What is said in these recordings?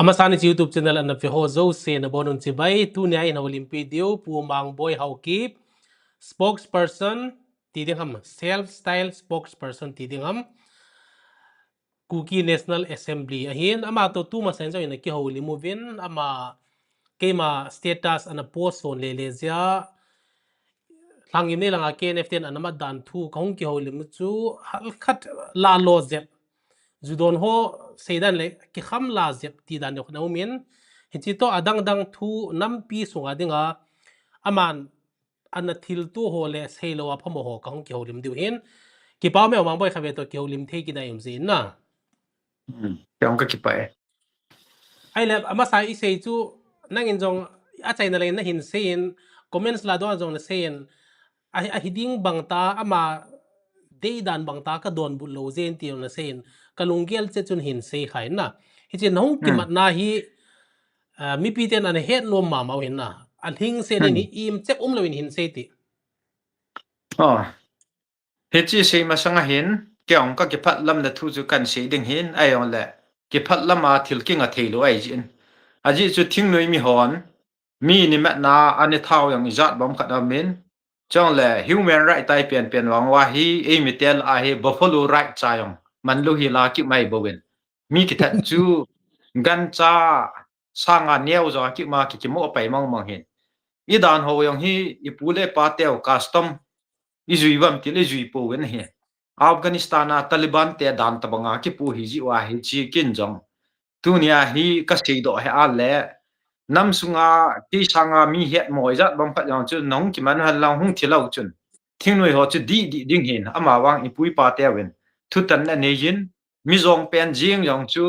Hamasani si YouTube channel an fi ho zo se na bonun si bai tu nya in Olympic dio pu mang boy how keep spokesperson ti ding ham self style spokesperson ti ding ham Kuki National Assembly ahin ama to tu ma sen zo in ki ho limovin ama kema status an post on le zia langim ne langa KNF ten anama dan thu kong ki ho lim chu hal khat la lo zep Judon ho seidan le ki kham la zep ti dan yok naumin hinchi to adang dang thu nampi sunga dinga aman anathil tu ho le seilo a phamo ho ka hong ki holim diu hin ki pa me mang boy khabe to ki holim the ki na yum zin na Yang ka kipa ai le ama sai sei chu nang in jong a chaina le na hin sein comments la do jong na sein a hiding bangta ama deidan bangta ka don bu lo zen ti na sein kalunggel che chun hin sei khai na hi che nong ki mat na hi mi pi ten an het lom ma mau hin na an hing se ni im chep lo in hin sei ti Hechi sei masanga hin kyang ka ki phat lam na thu chu kan sei ding hin ayong le ki phat lama thil king a thelo ai jin aji chu thing noi mi hon mi ni ma na ani thau yang zat bom khat amin chong le human right tai pian wang wa hi e mi tel a he buffalo right chayong man lu hi la ki mai bowen mi ki that chu gan cha sanga neu zo ki ma ki mo pai mang hin i dan ho yang hi i pule pa teo custom izui bam ti le zui po wen he Afghanistan Taliban te dan tabanga ki pu hi ji wa hi chi kin jong tunia hi ka sei do he a le nam sunga ti sanga mi het moi zat bam phat yang chu nong ki man hal lang hung thilau chun thingnoi ho chu di ding hin ama wang i pui pa te wen thu tan na ne yin mi zong pen jing yang chu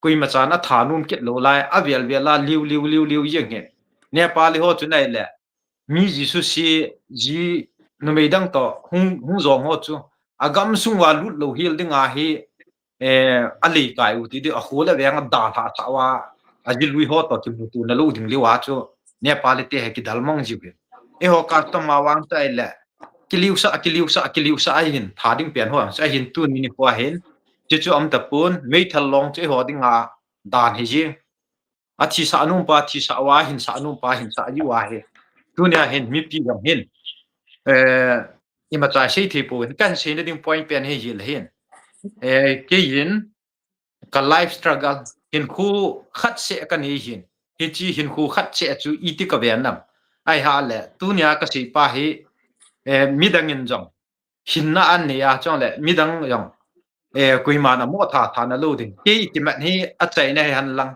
kui ma cha na thanum ket lo lai avel vela liu yeng he Nepal ho chu nai le mi ji su si ji no me dang to hung zong ho chu agam sungwa lut lo hil dinga hi ali kai u ti de a khole weng da tha chawa aji lui ho to ki tu na lo ding liwa chu Nepal te he ki dalmong ji e ho ka to ma wang tai le kiliu sa ai hin tha ding pian ho sa hin tu ni ho hin chu chu am ta pun mei thal long che ho dinga dan hi ji a thi sa anum pa thi sa wa hin sa anum pa hin sa ji wa he tu nya hin mi pi gam hin ima tra sei thi pu kan sei na ding point pen he yil hin ke yin ka life struggle hin khu khat se ka ni hin hi chi hin khu khat se chu i ti ka ven nam ai ha le tu nya ka sei pa hi midang in jong hin na an ne ya chong le midang yong kui ma na mo tha na lo ding ke ti ma ni a chai na han lang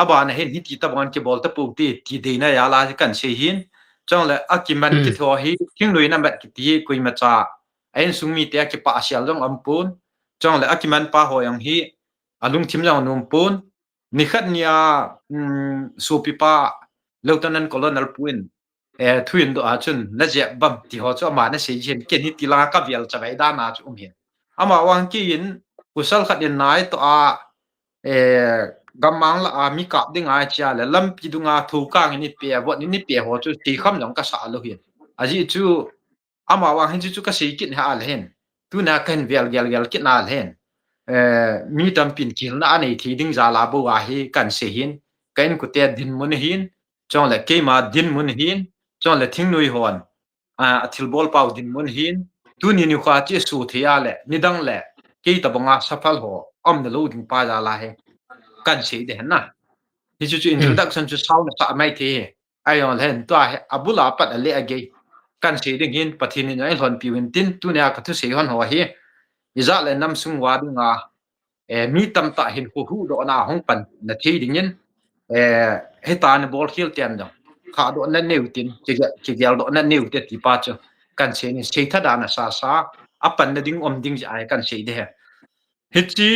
aba na hin hi ti ta bon ki bol ta pu ti de na ya la kan sei hin chong le akiman ki tho hi thing lui na bat ki ti kui ma cha ain sungmi te ki pa sial jong ampun chong le akiman pa ho yang hi alung thim jong num pun ni khat nia su pi pa lieutenant colonel puin thuin do a chun na je bam ti ho cho ma na sei jen ken hi ti la ka vial cha bai da na chu hin ama wang ki in kusal khat in nai to a gamang la mi kap ding a cha le lam pi dunga thu kang ni pe bot ni pe ho chu ti kham long ka sa lo hin aji chu ama wa hin chu ka sei kit ha al hen tu na kan vel gel kit na al hen mi tam pin kil na nei thi ding za la bo wa hi kan se hin kain ku te din mun hin chong le ke ma din mun hin chong le thing nui hon thil bol pau din mun hin tu ni ni kha chi su thia le ni dang le ke ta banga safal ho om na lo ding pa za la he kan sei de na hi chu introduction chu sound sa mai the ai on hen to abula pat ale age kan sei ding hin pathin ni ai hon piwin tin tu nya ka thu sei hon ho hi iza le nam sung wa dinga mi tam ta hin hu do na hong pan na thi ding yin he ta ne bol khil tian do kha do na neu tin ki gel do na neu te ti pa chu kan sei ni sei tha da na sa apan na ding om ding ai kan sei de hi chi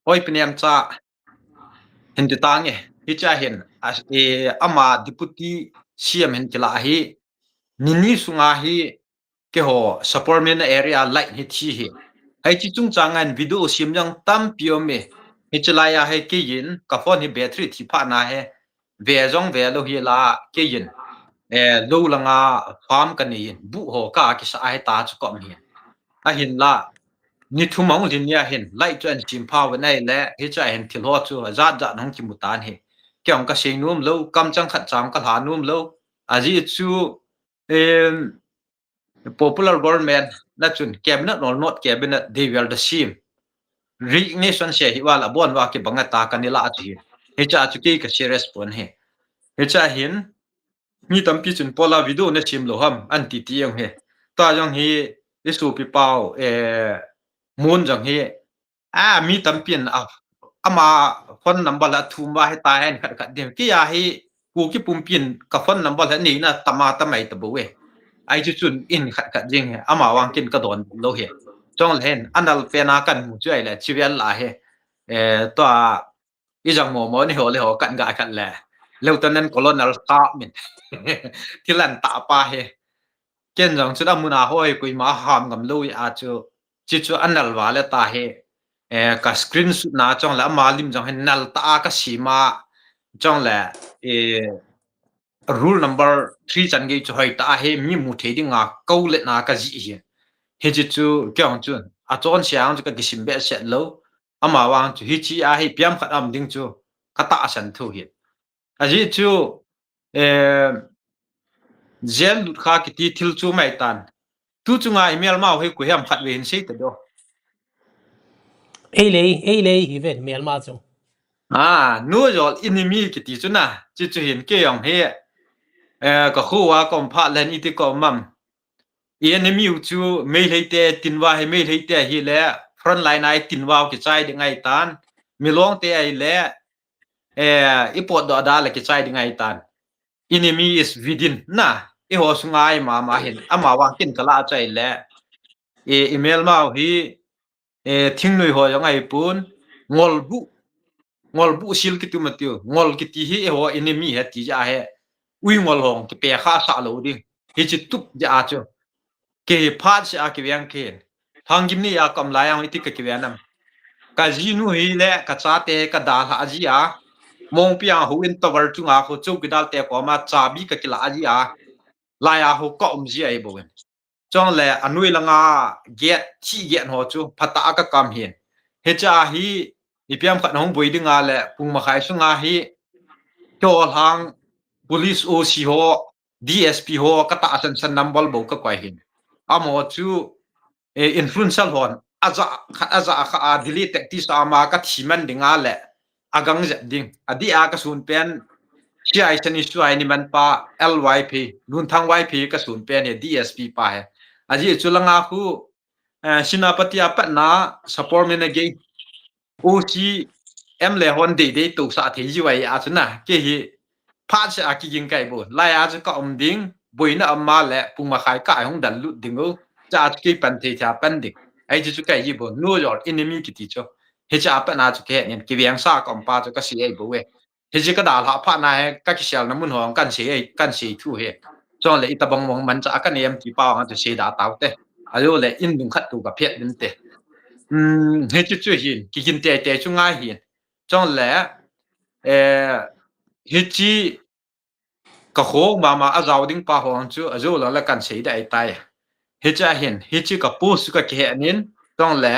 hoi pniam cha hin ti tang hi cha hin ama deputy cm hin kila hi nini sunga hi ke ho supportment area light hi thi hi ai chi chung changan video sim yang tam piome hi chalaya he ke yin ka phone hi battery thi pha na he ve jong ve lo hi la ke yin lo langa farm kan ni bu ho ka ki sa ai ta chu ko mi a hin la ni thumang lin ya hen lai chuan chim phaw nai le he cha hen thil ho chu zat zat hong ki mutan he kyang ka sei num lo kam chang khat cham ka la num lo aji chu em popular government na chun cabinet or not cabinet they will the same resignation she hi wala bon wa ki banga ta kanila achi he cha chu ki ka serious pon he he cha hin mi tampi chun pola video na chim lo ham an ti ti yang he ta jong hi isu pi pau mun jong hi mi tampin ama phone number la thumwa he ta hen khat khat dem ki ya hi ku ki pumpin ka phone number la ni na tama tamai ta bo we ai chu chun in khat khat jing he ama wang kin ka don lo he chong len anal pena kan mu chu ai la chivel la he to i jang mo mo ni ho le ho kan ga kan la lieutenant colonel ka min thilan ta pa he ken jang chu da muna hoi kui ma ham ngam lo a chu chi chu anal wa le ta he ka screen na chong la ma lim jang hen nal ta ka sima chong la rule number 3 chan ge chu hoi ta he mi mu the ding a ko le na ka ji hi he ji chu kyang chun a chon siang chu ka gisim be set lo ama wang chu hi chi a hi piam khat am ding chu ka ta san thu hi a ji chu zel lut kha ki ti thil chu mai tan tu chu nga email ma he ku hem khat we hin sei ta do ei lei hi ven mel ma chu nu jol enemy ki ti chu na chi chu hin ke yong he ka khu wa kom pha len iti ko mam enemy chu me leite tinwa he me leite hi le front line ai tinwa ki chai de ngai tan milong te ai le ipot do da le ki chai de ngai tan enemy is within na e ho sungai ma hin ama wa kin kala chai le email ma hi thingnui ho yang ai pun ngol bu sil ki tu matiu ngol ki ti hi ho enemy he ti ja he ui ngol hong ki pe kha sa lo ding hi chi tup ja chu ke phat sa ki yang ken thangim ni ya kam la yang iti ka ki yanam ka ji nu hi le ka cha te ka da ha ji a mong pia hu in tower chu nga khu chu ki dal te ko ma cha bi ka ki la ji a la ya hu ko ji ai bo chong le anui langa get chi get ho chu phata ka kam hin he cha hi ipiam khat hong boi dinga le pung ma khai sunga hi tol hang police oc ho dsp ho ka ta san number bo ka kwai hin amo chu influential hon aza kha delete ti sama ka thiman dinga le agang ja ding adi a ka sun pen chi ai chani suai ni man pa lyp lun thang yp ka sun pen he dsp pa he aji chulanga khu sinapati apat na support me na ge oc em le hon de to sa the ji wai a chuna ke hi pha cha ki jing kai bo lai a ka ding boina amma le pung ma khai ka hong dan lu dingo cha ki pan the cha pan dik ai ji chu kai ji bo no your enemy ki ti cho he cha pa na chu ke nen ki wiang sa kom pa chu ka si ai bo we he ji ka da la pha na he ka ki sel na mun hong kan si thu he cho le itabang mong man cha ka nem ki pa ha chu se da taw te ayo le in dung khat tu ka phet din te he chu chu hin ki kin te chu nga hin cho le he chi ka kho ma azaw ding pa hong chu azo la kan sei da ai tai he cha hin he chi ka post ka ke nin tong le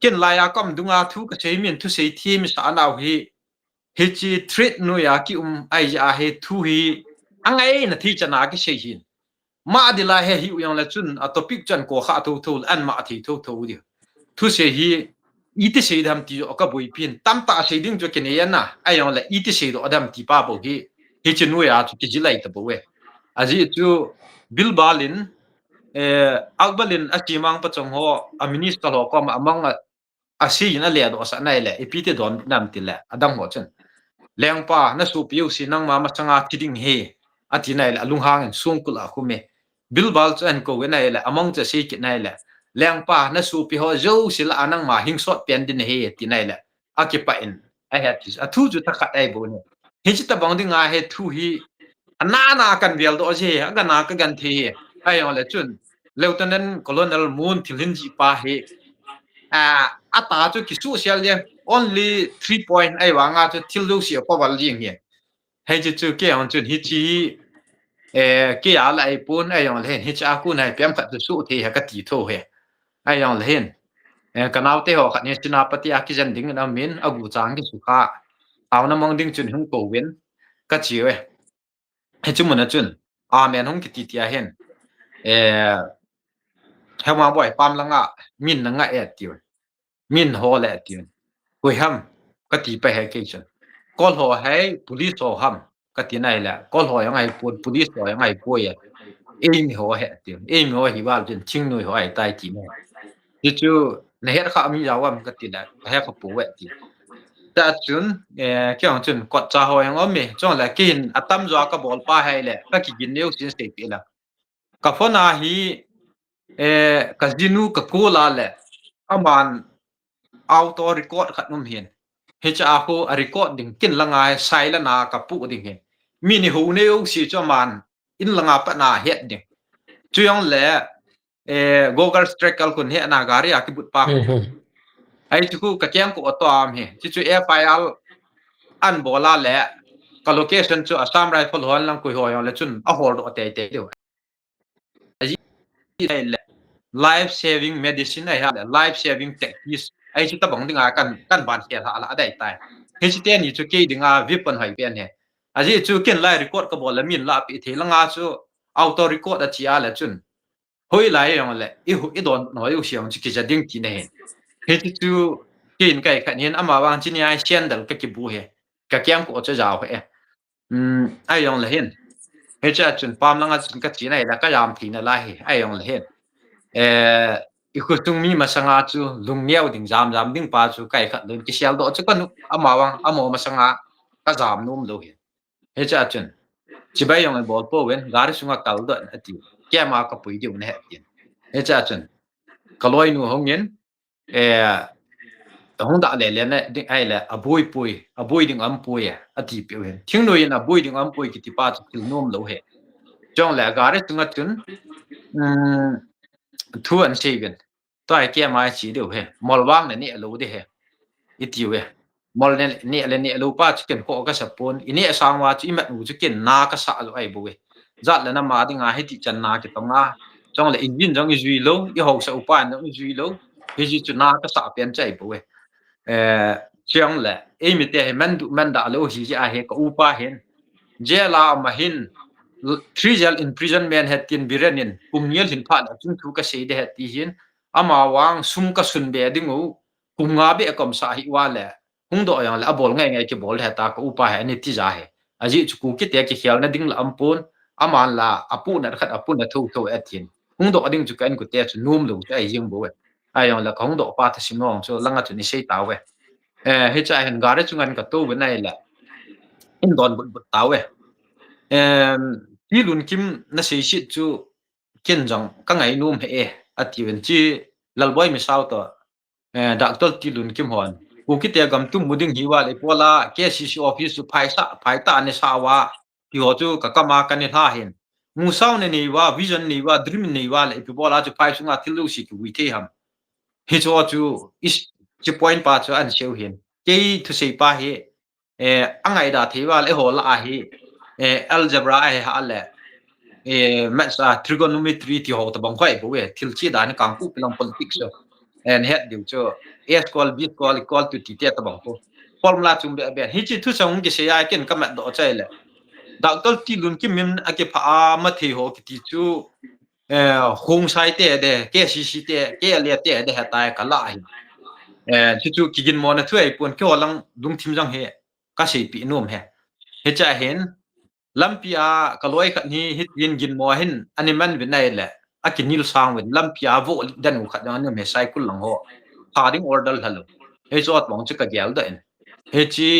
kin la ya kom dunga thu ka sei min thu sei thi mi sa naw hi he chi treat nu ya ki ai ja he thu hi angai na thi chana ki sei hin ma di la he hi uyang la chun a topic chan ko kha thu an ma thi thu di thu sei hi iti sei dam ti ka boi pin tam ta sei ding jo ken ya na ayong la iti sei do adam ti pa bo hi he chi nu ya chu ti ji lai ta bo we aji chu bilbalin albalin achimang pa chong ho a minister ho ko among asi na le do sa nai le epite don nam ti le adang ho chen lengpa na su piu si nang ma changa kiding he ati nai la lung hang sung kula khume bilbal chen ko we nai le among cha si ki nai le lengpa na su pi ho zo sil anang ma hingsot pen din he ti nai le akipa in I had this a thu ju ta khat ai bo ne he chi ta bang ding a he thu hi anana kan vel do je aga na ka gan the ai ole chun lieutenant colonel moon thilin ji pa he ata chu ki su sial ye only 3 point ai wa nga chu thil lu sia ko wal jing he he chu ke on chun hi chi ke ya lai pun ai on le hi cha ku nai piam khat su the ha ka ti tho he ai yang lehen kanau te ho khat ne chinapati akijan ding na min agu chang ki sukha awna mong ding chun hung ko wen ka chiwe he chumuna chun amen hung ki ti tia hen hema boy pam langa min na nga tiu min ho le tiu koi ham ka ti pe he ke chun kol ho hai police ho ham ka ti nai la kol ho yang ai police ho yang ai poi mi ho he tiu mi ho hi wal chun ching noi ho ai tai ti me ti chu ne he kha mi yawam ka ti da he kha pu we ti ta chun kyang chun kot cha ho yang omi chong la kin atam zo ka bol pa hai le ka ki gin neu sin se pi la ka phona hi ka jinu ka kola le aman auto record khat num hian hecha ko a record ding kin langa sai la na ka pu ding he mi ni ho ne o si cho man in langa pa na het ding chuyong le google strike kal kun he na gari a ki but pa ai chu ka kyang ko to am he chi chu file an bola le ka location chu assam rifle hol lang ko ho yong le chun a hol do te te do aji le life saving medicine ai ha life saving techniques ai chu ta bang dinga kan ban he ha la dai tai he chi te ni chu ke dinga weapon hai pen he aji chu ken lai record ka bol min la pi the langa chu auto record a chia la chun hoi lai yong le i don no yu xiang chi ki ja ding ti ne he chi chu kin kai khan hin ama wang chi ni ai sian dal ka ki bu he ka kyang ko cha jaw he ai yong le hin he cha chun pam langa chun ka chi nai la ka yam thi na la he ai yong le hin i khu tung mi ma sanga chu lung miao ding jam ding pa chu kai khat lun ki sial do chu kan ama wang amo ma sanga ka jam num lo he cha chun chi bai yong bol po wen gar sunga kal do ati kya ma ka pui di ne he cha chun kaloi nu hongin hong da le le ne ding ai le aboi ding am pui ati pi wen thing no yin aboi ding am pui ki ti pa chu til nom lo he chong le gar sunga chun thu an seven to ai kya ma chi de he mol wang ne ni lo de he iti we mol ne ni lo pa chicken ko ka sapon ini asang wa chi mat u chicken na ka sa lo ai bu we zat la na ma dinga he ti chan na ki tonga chong le engine jong i zui lo i ho sa upa no i zui lo he ji chu na ka sa pian chai bu we chong le e mi te man du man da lo hi ja he ka upa hen jela ma hin 3 jail imprisonment het tin biranin kumnial hin pha na chung thu ka sei de het ti hin ama wang sum ka sun be dingu kumnga be kom sa hi wa le hung do yang la bol ngai ngai ki bol heta ka upa he ni ti ja he aji chu ki te ki khial na ding la ampun aman la apu na khat apu na thu thu ethin hung do ding chu kan ku te chu num lu ai jing bo we ai yang la hung do pa ta simong so langa chu ni sei ta we he cha hen gare chu ngan ka tu we nai la in don bu ta we ti lun kim na sei shi chu ken jang ka ngai num he ati wen chi lalboi mi sau to doctor ti lun kim hon ku ki te gam tum muding hiwa le pola KCC office su phai ta ne sawa ti ho chu ka kama kan ni ha hin mu sau ne ni wa vision ni wa dream ni wa le pi bola chu phai sunga thilu si ki wi the ham hi cho chu is chi point pa chu an seu hin ke thu sei pa he angai da the wa le ho la hi algebra ai ha le maths trigonometry ti ho ta bang khoi bo we thil chi da ne kang pu pelang politics so and head diu cho a equal b equal to t te ta bang ko formula chung be be hi chi thu sang ki se ya ken ka ma do chai le doctor ti lun ki min a ke pha ma the ho ki ti chu hong sai te de ke si te ke le te de ha tai ka la hi chu chu ki gin mo na thu ai pon ke lang dung thim jang he ka sei pi nom he he cha hen lampia kaloi khat ni hit yin gin mo hin animan bin nai le akinil sang win lampia vo dan u khat na me cycle lang ho haring order halo he zot mong chu ka gel da en he chi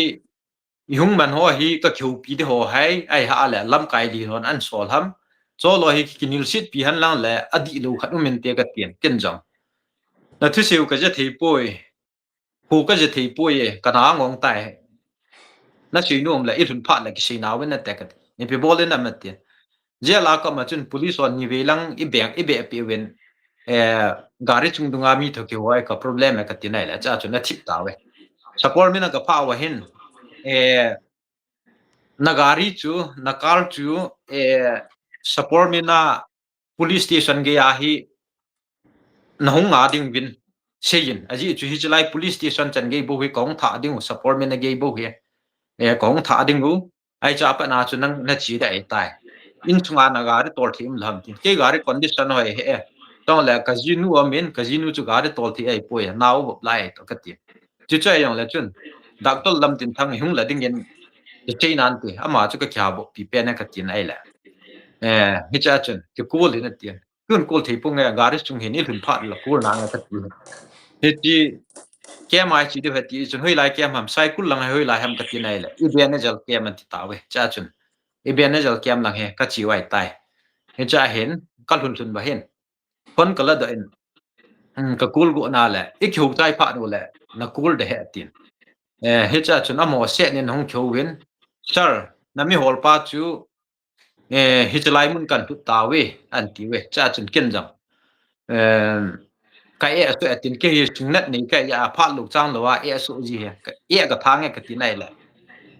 yung man ho hi ka khiu pi de ho hai ai ha le lam kai di hon an sol ham cho lo hi kinil sit pi han lang le adi lo khat u men te ka tien ken jang na thu siu ka je thei poi hu ka je thei poi e ka na ngong tai na chi nom le i thun pha la ki sei na wen na te ka ni pe bol na ma tien je la ka ma chun police on ni ve lang i be pi wen gari chung dunga mi tho ki wai ka problem ka ti nai la cha chu na thip ta we support mi na ka pha wa hin nagari chu nakal chu support mi na police station ge ya hi na hong nga ding win sein aji chu hi chlai police station chan ge bo hi kong tha ding support men ge bo hi kong tha ding u ai cha pa na chu nang na chi da ai tai in chunga na ga ri tol thim lam ti ke ga ri condition hoi he tong la casino amen casino chu ga ri tol thi ai poi nau bo lai to ka ti chu cha yang la chun dak tol lam tin thang hung la ding yen che nan ti ama chu ka kya bo pi pe na ka tin ai la hi cha chun ke kul hi na ti kun kul thei pu nga ga ri chung hi ni thun phat la kul na nga ka ti he ti ke mai chi de ti chun hoi lai ke ham sai kul lang hoi lai ham ka ti nai la i be na jal ke man ti ta we cha chun i be na jal kem lang he ka chi wai tai he cha hen ka thun thun ba hen kon ka la da en ka kul go na la i khu tai pha no la na kul de he tin he cha chun amo se ne hong khu win sir na mi hol pa chu hi chlai mun kan tu ta we an ti we cha chun ken jam ka su atin ke hi chung nat ni ka ya pha lu chang lo wa su ji he ka ka thang ka ti nai la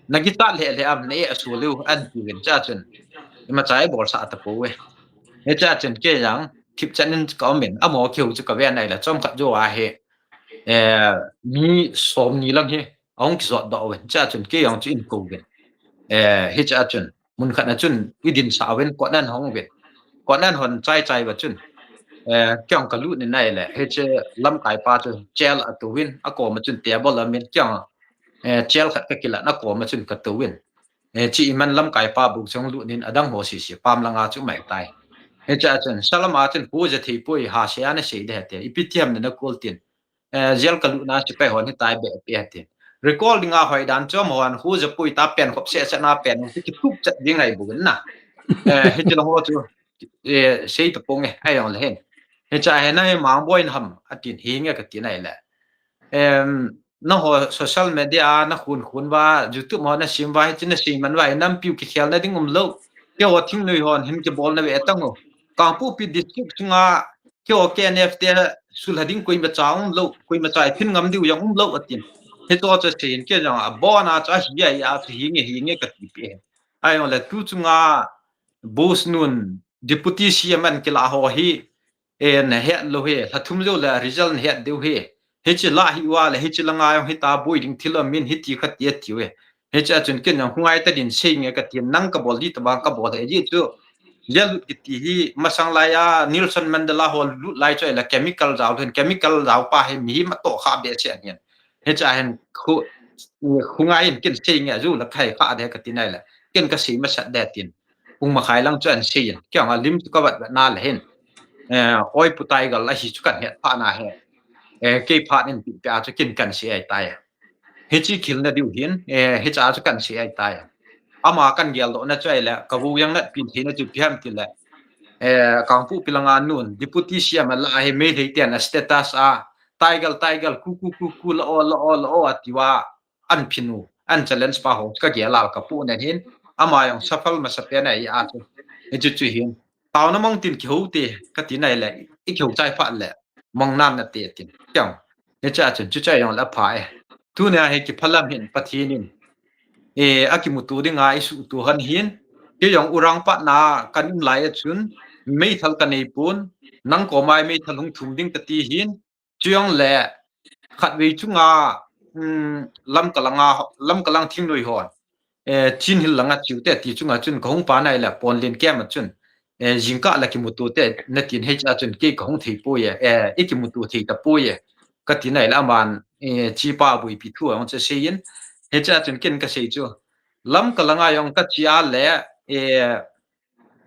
na gi ta le am ne su lu an ti wen cha chun ma chai bol sa ta po we he cha chun ke yang kip chanin ka men amo khiu chu ka ve nai la chom kha jo a he mi som ni lang he ong ki zot da wen cha chun ke yang chu in ko wen hi cha chun mun kha na chun i din sa wen ko nan hong wen ko nan hon chai chai ba chun kyang ka lu ni nai la he che lam kai pa chu chel a tu win a ko ma chun te bol amen kyang chel khat ka kila na ko ma chun ka tu win chi man lam kai pa bu chong lu nin adang ho si pam langa chu mai tai he cha chun salama chen pu je thei pui ha sia na sei de te ipitiam na kol tin zel ka lu na chi pe hon hi tai be pe te recalling a hoi dan chom hon hu je pui ta pen khop se sa na pen ki tup chat ding ai bu na he chi ho chu sei ta pong ai on le hen he cha he na he mang boy ham atin hi nge ka ti nai la na ho social media na khun khun wa youtube mo na sim wa chin na sim man wa nam piu ki khel na ding lo ke ho thing noi hon hin ke bol na we tang ho ka pu pi district chunga ke o ke nf te sul hading koi ma chaung lo koi ma chai thin ngam diu yang lo atin he to cha sein ke jang a bo na cha hi ya hi nge ka ti pe ai on la tu chunga bos nun deputy cm an ke la ho hi na he lo he thum lo la result he deu he he chi la hi wa le he chi langa hi ta boi ding thil min hi ti khat ye ti we he cha chun ken yang hungai ta din sei nge ka ti nang ka bol di ta ba ka bol he ji chu jalut ki ti hi masang la ya Nelson Mandela hol lu lai choi la chemical jaw hen chemical jaw pa he mi ma to kha be che ngen he cha hen khu hungai ken sei nge ju la khai kha de ka ti nai la ken ka si ma sat de tin ung ma khai lang chan sei kyang a lim ka wat na la hen oi putai gal la hi chu kan he pa na he ke pha nin pi ka chu kin kan si ai tai he chi khil na diu hin he cha chu kan si ai tai ama kan gel do na chai la ka bu yang na pin thi na chu piam ti la kang pu pilanga nun deputy siam la he me thei tian status a taigal ku la o atiwa an phinu an challenge pa ho ka gela ka pu na hin ama yang safal ma sape na ya chu he chu hin taw na mong tin ki ho te ka ti nai la I kheu chai pha la mong nan na te tin kyang he cha chu chai yang la pha tu na he ki phalam hin pathin akimutu dinga isu tu han hin ke yong urang pa na kan im lai chun mei thal kan ei pun nang ko mai mei thalung thum ding ka ti hin chiang le khat wei chunga lam kalang thing noi hon chin hil langa chiute ti chunga chun khong pa nai la pon len kem chun jingka la ki mutu te na tin he cha chun ke khong thei po ye ikimutu thei ta po ye ka ti nai la man chi pa bui pi thu ang che sein he cha chun ken ka sei chu lam kalanga yong ka chia le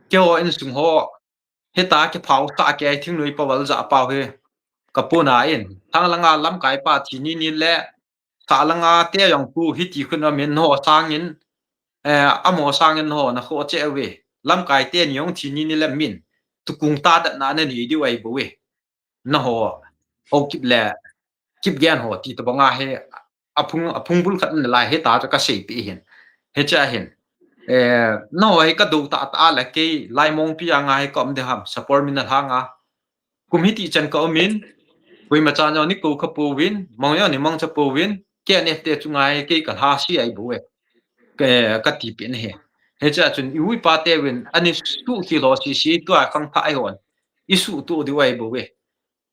ke o in sung ho he ta ke phau ta ke thing noi pa wal za pa he ka pu na in thang langa lam kai pa thi ni le sa langa te yong pu hi ti khun a men ho sang in amo sang in ho na kho che we lam kai te ni yong thi ni le min tu kung ta da na na ni di wai bo we na ho o kip le kip gian ho ti to banga he apung bul khat na lai he ta ka sei pi hin he cha hin no he ka do ta la ke lai mong pi anga he kom de ham support min na hanga kum hi ti chan ko min kui ma chan yo ni ko khapu win mong yo ni mong cha pu win ke ne te chungai ke ka ha si ai bu ke ka ti pi ne he cha chun ui pa te win ani su ki lo si to a khang tha ai hon isu tu di wai bu we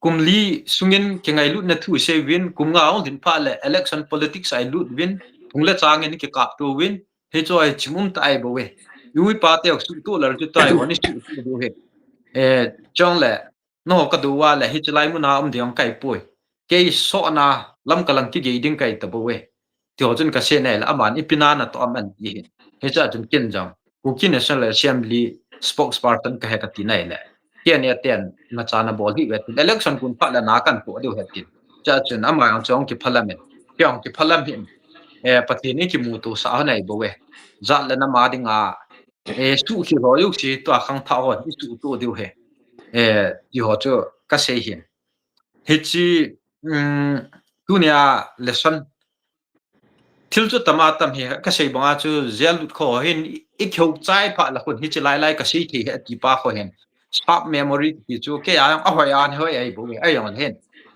กุมลีสุงินเกงไงลุดนะทูเซวินกุมงาองดินพาเล election politics ไอลุดวินพุงเลจางนี่ke kap tu win he choi chimum tai bo we yui pa te ok su tu lar tu tai woni su tu do he chong le no ka du wa le he chlai mu na diang kai pui ke so na lam kalang ki ge ding kai ta bo we ti ho chun ka se ne la aman ipina na to aman yi he cha chun kin jang ku kin national assembly spokesperson ka he ka ti nai le ke ne ten na cha na bol hi we election kun pa la na kan ko do he tin cha chun ama ang chong ki parliament pyong ki parliament pati ni ki mu tu sa nei bo we za le na ma dinga su ki ro yu si to khang tha ho ni su tu diu he ti ho chu ka se hin he chi dunia lesson thil chu tama tam hi ka sei banga chu zel kho hin I kheu chai pha la khun hi chi lai lai ka sei thi he ti pa kho hen sharp memory ti chu ke yang a hoi an hoi ai bo we ai on hen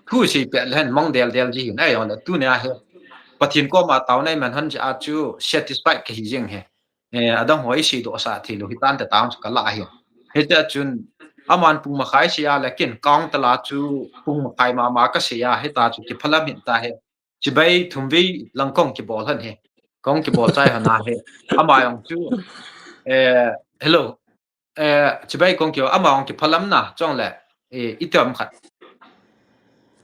khu si pe len mong del ji hin ai on tu ne he pathin ko ma taw nai man han ja chu satisfied ke hi jing he adang hoi si do sa thi lo hi tan ta taw ka la hi he ta chun aman pung ma khai sia lakin kang tala chu pung ma khai ma ka sia he ta chu ki phalam hin ta he chi bai thumbi langkong ki bol han he kong ki bol chai hana he ama yong chu hello chi bai kong ki ama yong ki phalam na chong le itam khat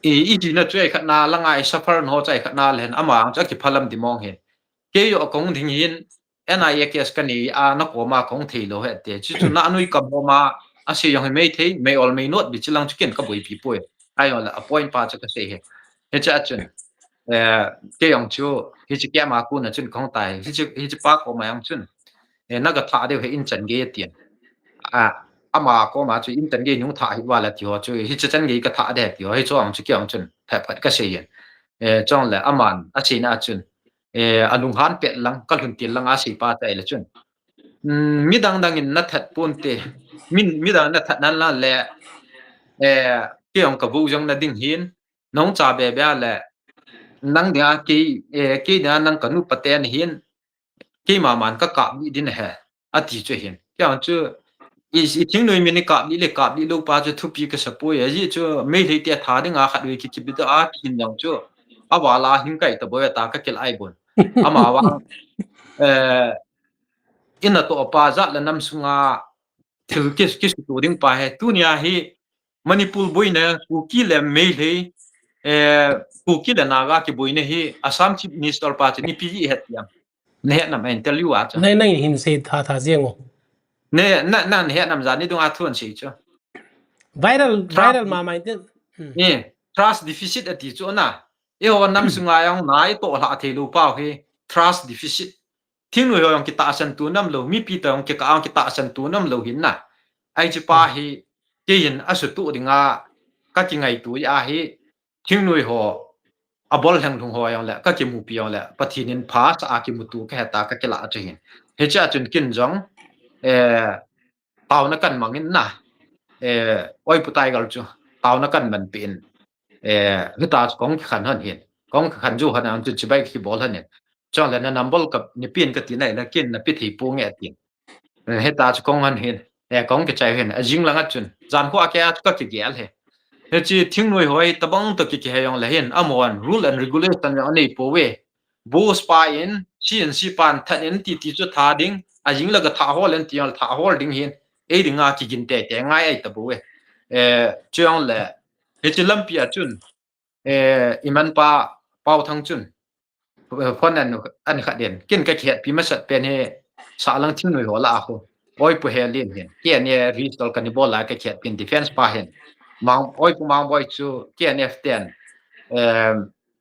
I ji na chue khat na langai suffer no chai khat na len ama ang cha ki phalam di mong he ke yo kong ding hin NIKS kani a na ko ma kong thei lo he te chu chu na nui kam ma a se yong me thei me all me not bi chilang chicken ka boi pi poi ai ola a point pa cha ka se he he cha chun ke yong chu hi chi kya ma ku na chun kong tai hi chi pa ko ma yang chun na ga tha de he in chan ge tien ama ko ma chu in chan ge nyung tha hi wa la ti ho chu hi chi chan ge ka tha de ti ho hi chu ang chu kyang chun pha phat ka se yen chong la aman a chi na chun alung han pet lang kal hun til lang a si pa tai la chun mi dang dang in na that pun te mi dang na that nan la le ke ong ka bu jong na ding hin nong cha be ba le nang dia ki da nang ka nu paten hin ki ma man ka mi din he a ti che hin kyang chu I think noi mi ni ka li lo pa chu thu pi ka sa po ye ji chu me le te tha ding a khat wi ki bi da a kin yang chu a wa la hin kai ta bo ta ka kel ai bon ama wa ina to pa za la nam sunga thil ki su ding pa he tu nia hi manipur boi na ku ki le me le ku ki le na ga ki boi ne hi assam chief minister pa chi ni pi het yang ne na ma tell you a cha nai hin se tha jengo ne na he nam za ni dung a thun si chu viral ma mai te trust deficit ati chu na e ho nam sunga yang nai to la the lu pa he trust deficit thing lo yong ki ta san tu nam lo mi pi ta yong ki ka ang ki ta san tu nam lo hin na ai chi pa hi ke yin asu tu dinga ka ki ngai tu ya hi thing noi ho abol hang thung ho yong la ka ki mu pi yong la pathinin pha sa ki mu tu ka ta ka ke la che hin he cha chun kin jong taw na kan mangin na oi putai gal chu taw na kan man pin hita kong khan han hin kong khan ju han ang chu chibai ki bol han ne chong la na nambol ka ni pin ka ti nai la kin na pi thi pu nge tin hita kong han hin kong ke chai hin a jing la nga chun jan ko a ke a ka ki gel he he chi thing noi hoi tabang to ki he yong la hin amon rule and regulation ya nei po we bo spa in cnc pan than in ti chu tha ding a jing la ga tha hol en ti al tha hol ding hin e dinga ki gin te ngai ai ta bo we chong la he chi lam pia chun iman pa pau thang chun phon an kha den kin ka khet pi ma sat pen he sa lang thing noi ho la ho oi pu he lin hen ke ne restore kan bol la ka khet pin defense pa hen mang oi pu mang boy chu KNF ten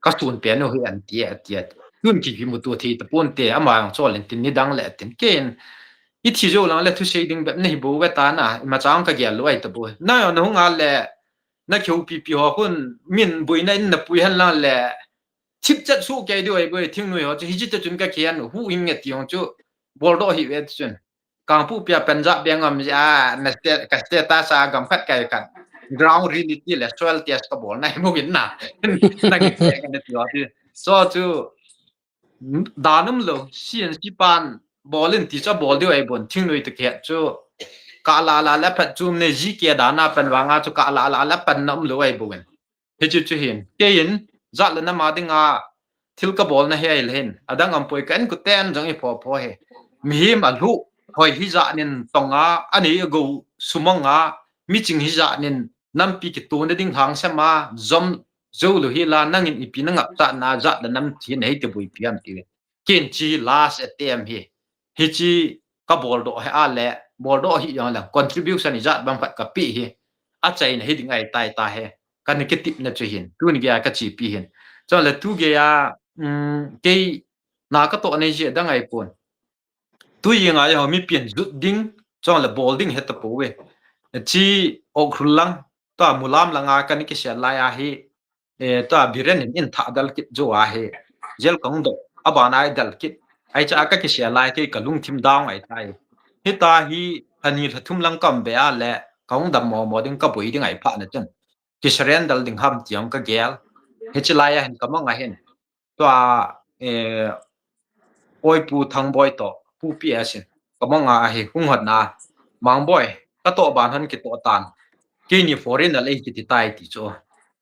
ka sun pe no hi an tie nun ki mu tu thi ta pon te ama ang chol tin ni dang le tin ken I thi jo lang le thu shading be nei bo we ta na ma chang ka gel loi ta bo na yo no nga le na khiu pi pi ho kun min bui na in na pui han la le chip chat su ke do ai bo thing noi ho chi ji ta chun ka khian hu ing nge ti ong chu bol do hi we chun kang pu pia Punjab bengam ja na ka ta sa gam khat kai kan ground reality le soil test ka bol na mo gin na na ke kan ti ho ti so chu danum lo cnc pan bolin ti cha bol dio ai bon thing noi ta ke chu กาลาลาและปัจจุมในจีเกียดานาเป็นวางาจุกาลาลาและเป็นน้ำรวยบุญเฮจิจุเห็นเกยินจัดแล้วนะมาดิงาทิลกบอลนะเฮยเห็นอดังอัมป่วยกันกุเตนจังอีพอเฮมีมาลุหอยฮิจานินตองาอันนี้กูสุมงามีจิงฮิจานินน้ำปีกิตูนดิ่งหางเสมาจอมจูลุฮิลานั่งอินอีปีนังอับตานาจัดแล้วน้ำที่ไหนจะบุยพิมทีเกนจีลาสเอมเฮเฮจีก็บอลโดให้อาเล่บอลโดฮิยังละ contribution นี่จัดบางปัดกับปีเฮอาใจนะเฮดิ่งไอตายตาเฮกันนี่ก็ติดนะจะเห็นตัวนี้ก็จีปีเห็นจนละทุกอย่างเกยนาก็ตัวนี้เจดังไอปนตัวยังไงเขามีเปลี่ยนจุดดิ้งจนละบอลดิ้งเฮตปูเวจีออกครุลังตัวมุลามลังอากันนี่ก็เสียลายเฮตัวบิเรนอินทัดดัลกิจโจอาเฮเจลกังดอบานายดัลกิจไอจะอาก็เสียลายที่กะลุงทิมดาวไอไทยฮิตาฮีฮันนี่ทุ่มลังกัมเบียและกังดำมอดิ้งกับบุยดิ้งไอพะนะจังกิสเรนดัลดิ้งฮัมที่ยองก็เกลเฮจิลายเห็นกำมังไงเห็นตัวโอยปูทางบอยต่อผู้เปียสิกำมังไงเฮหุ่งหัดนามังบอยก็โตบานหันกิโตตันกินี่ฟอรินอะไรกิติตายติโจ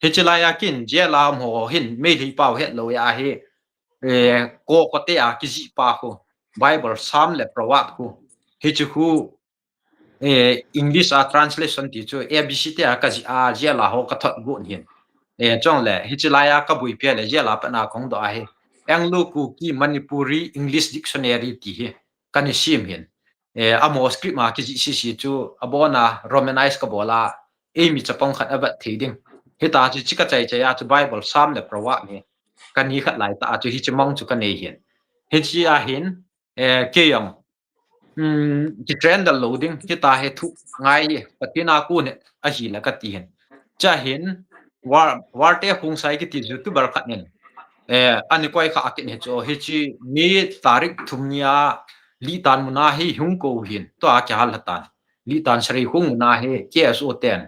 เฮจิลายกินเจลามโหเห็นไม่ได้เป่าเฮ็ดเลยเฮโกกเตอากิจิปาคูไบเบิลซ้ำและประวัติคูเฮจิคูEnglish translation ติโจ ABC เตอาก็จิเจลาโหก็ทอดกุนเห็นจ้องแหละฮิจลายาก็บุยเปียเลยเจลาปนาของดอเฮอังโลกูกีมณิปุรี English dictionary ติเฮกันชิมเห็นอโมสคริปต์มากิจิสิจูอบอนา Romanize ก็บอลามีจะป้องขัดอบัตทีดิงเฮตาจิจิกะใจใจอาจุไบเบิลซ้ำและประวัติเนี่ยกันนี้ขัดหลายตาจุฮิจมองจุกันเห็นเฮจิอาเห็นเกี่ยงจิเทรนด์โหลดิ้งที่ตาเฮทุง่ายปฏินากูเนี่ยอาหิละก็ตีเห็นจะเห็นว่าเตะคงใส่กิติจุดบาร์คัดเนี่ยอันนี้ก็ไอ้ข้ากินเห็นโจเฮจิมีตาริกทุมเนียลีตานมุนาเฮหุงโกเห็นตัวอาเกฮัลหัตันลีตานสรีหุงมุนาเฮเกสโอเทน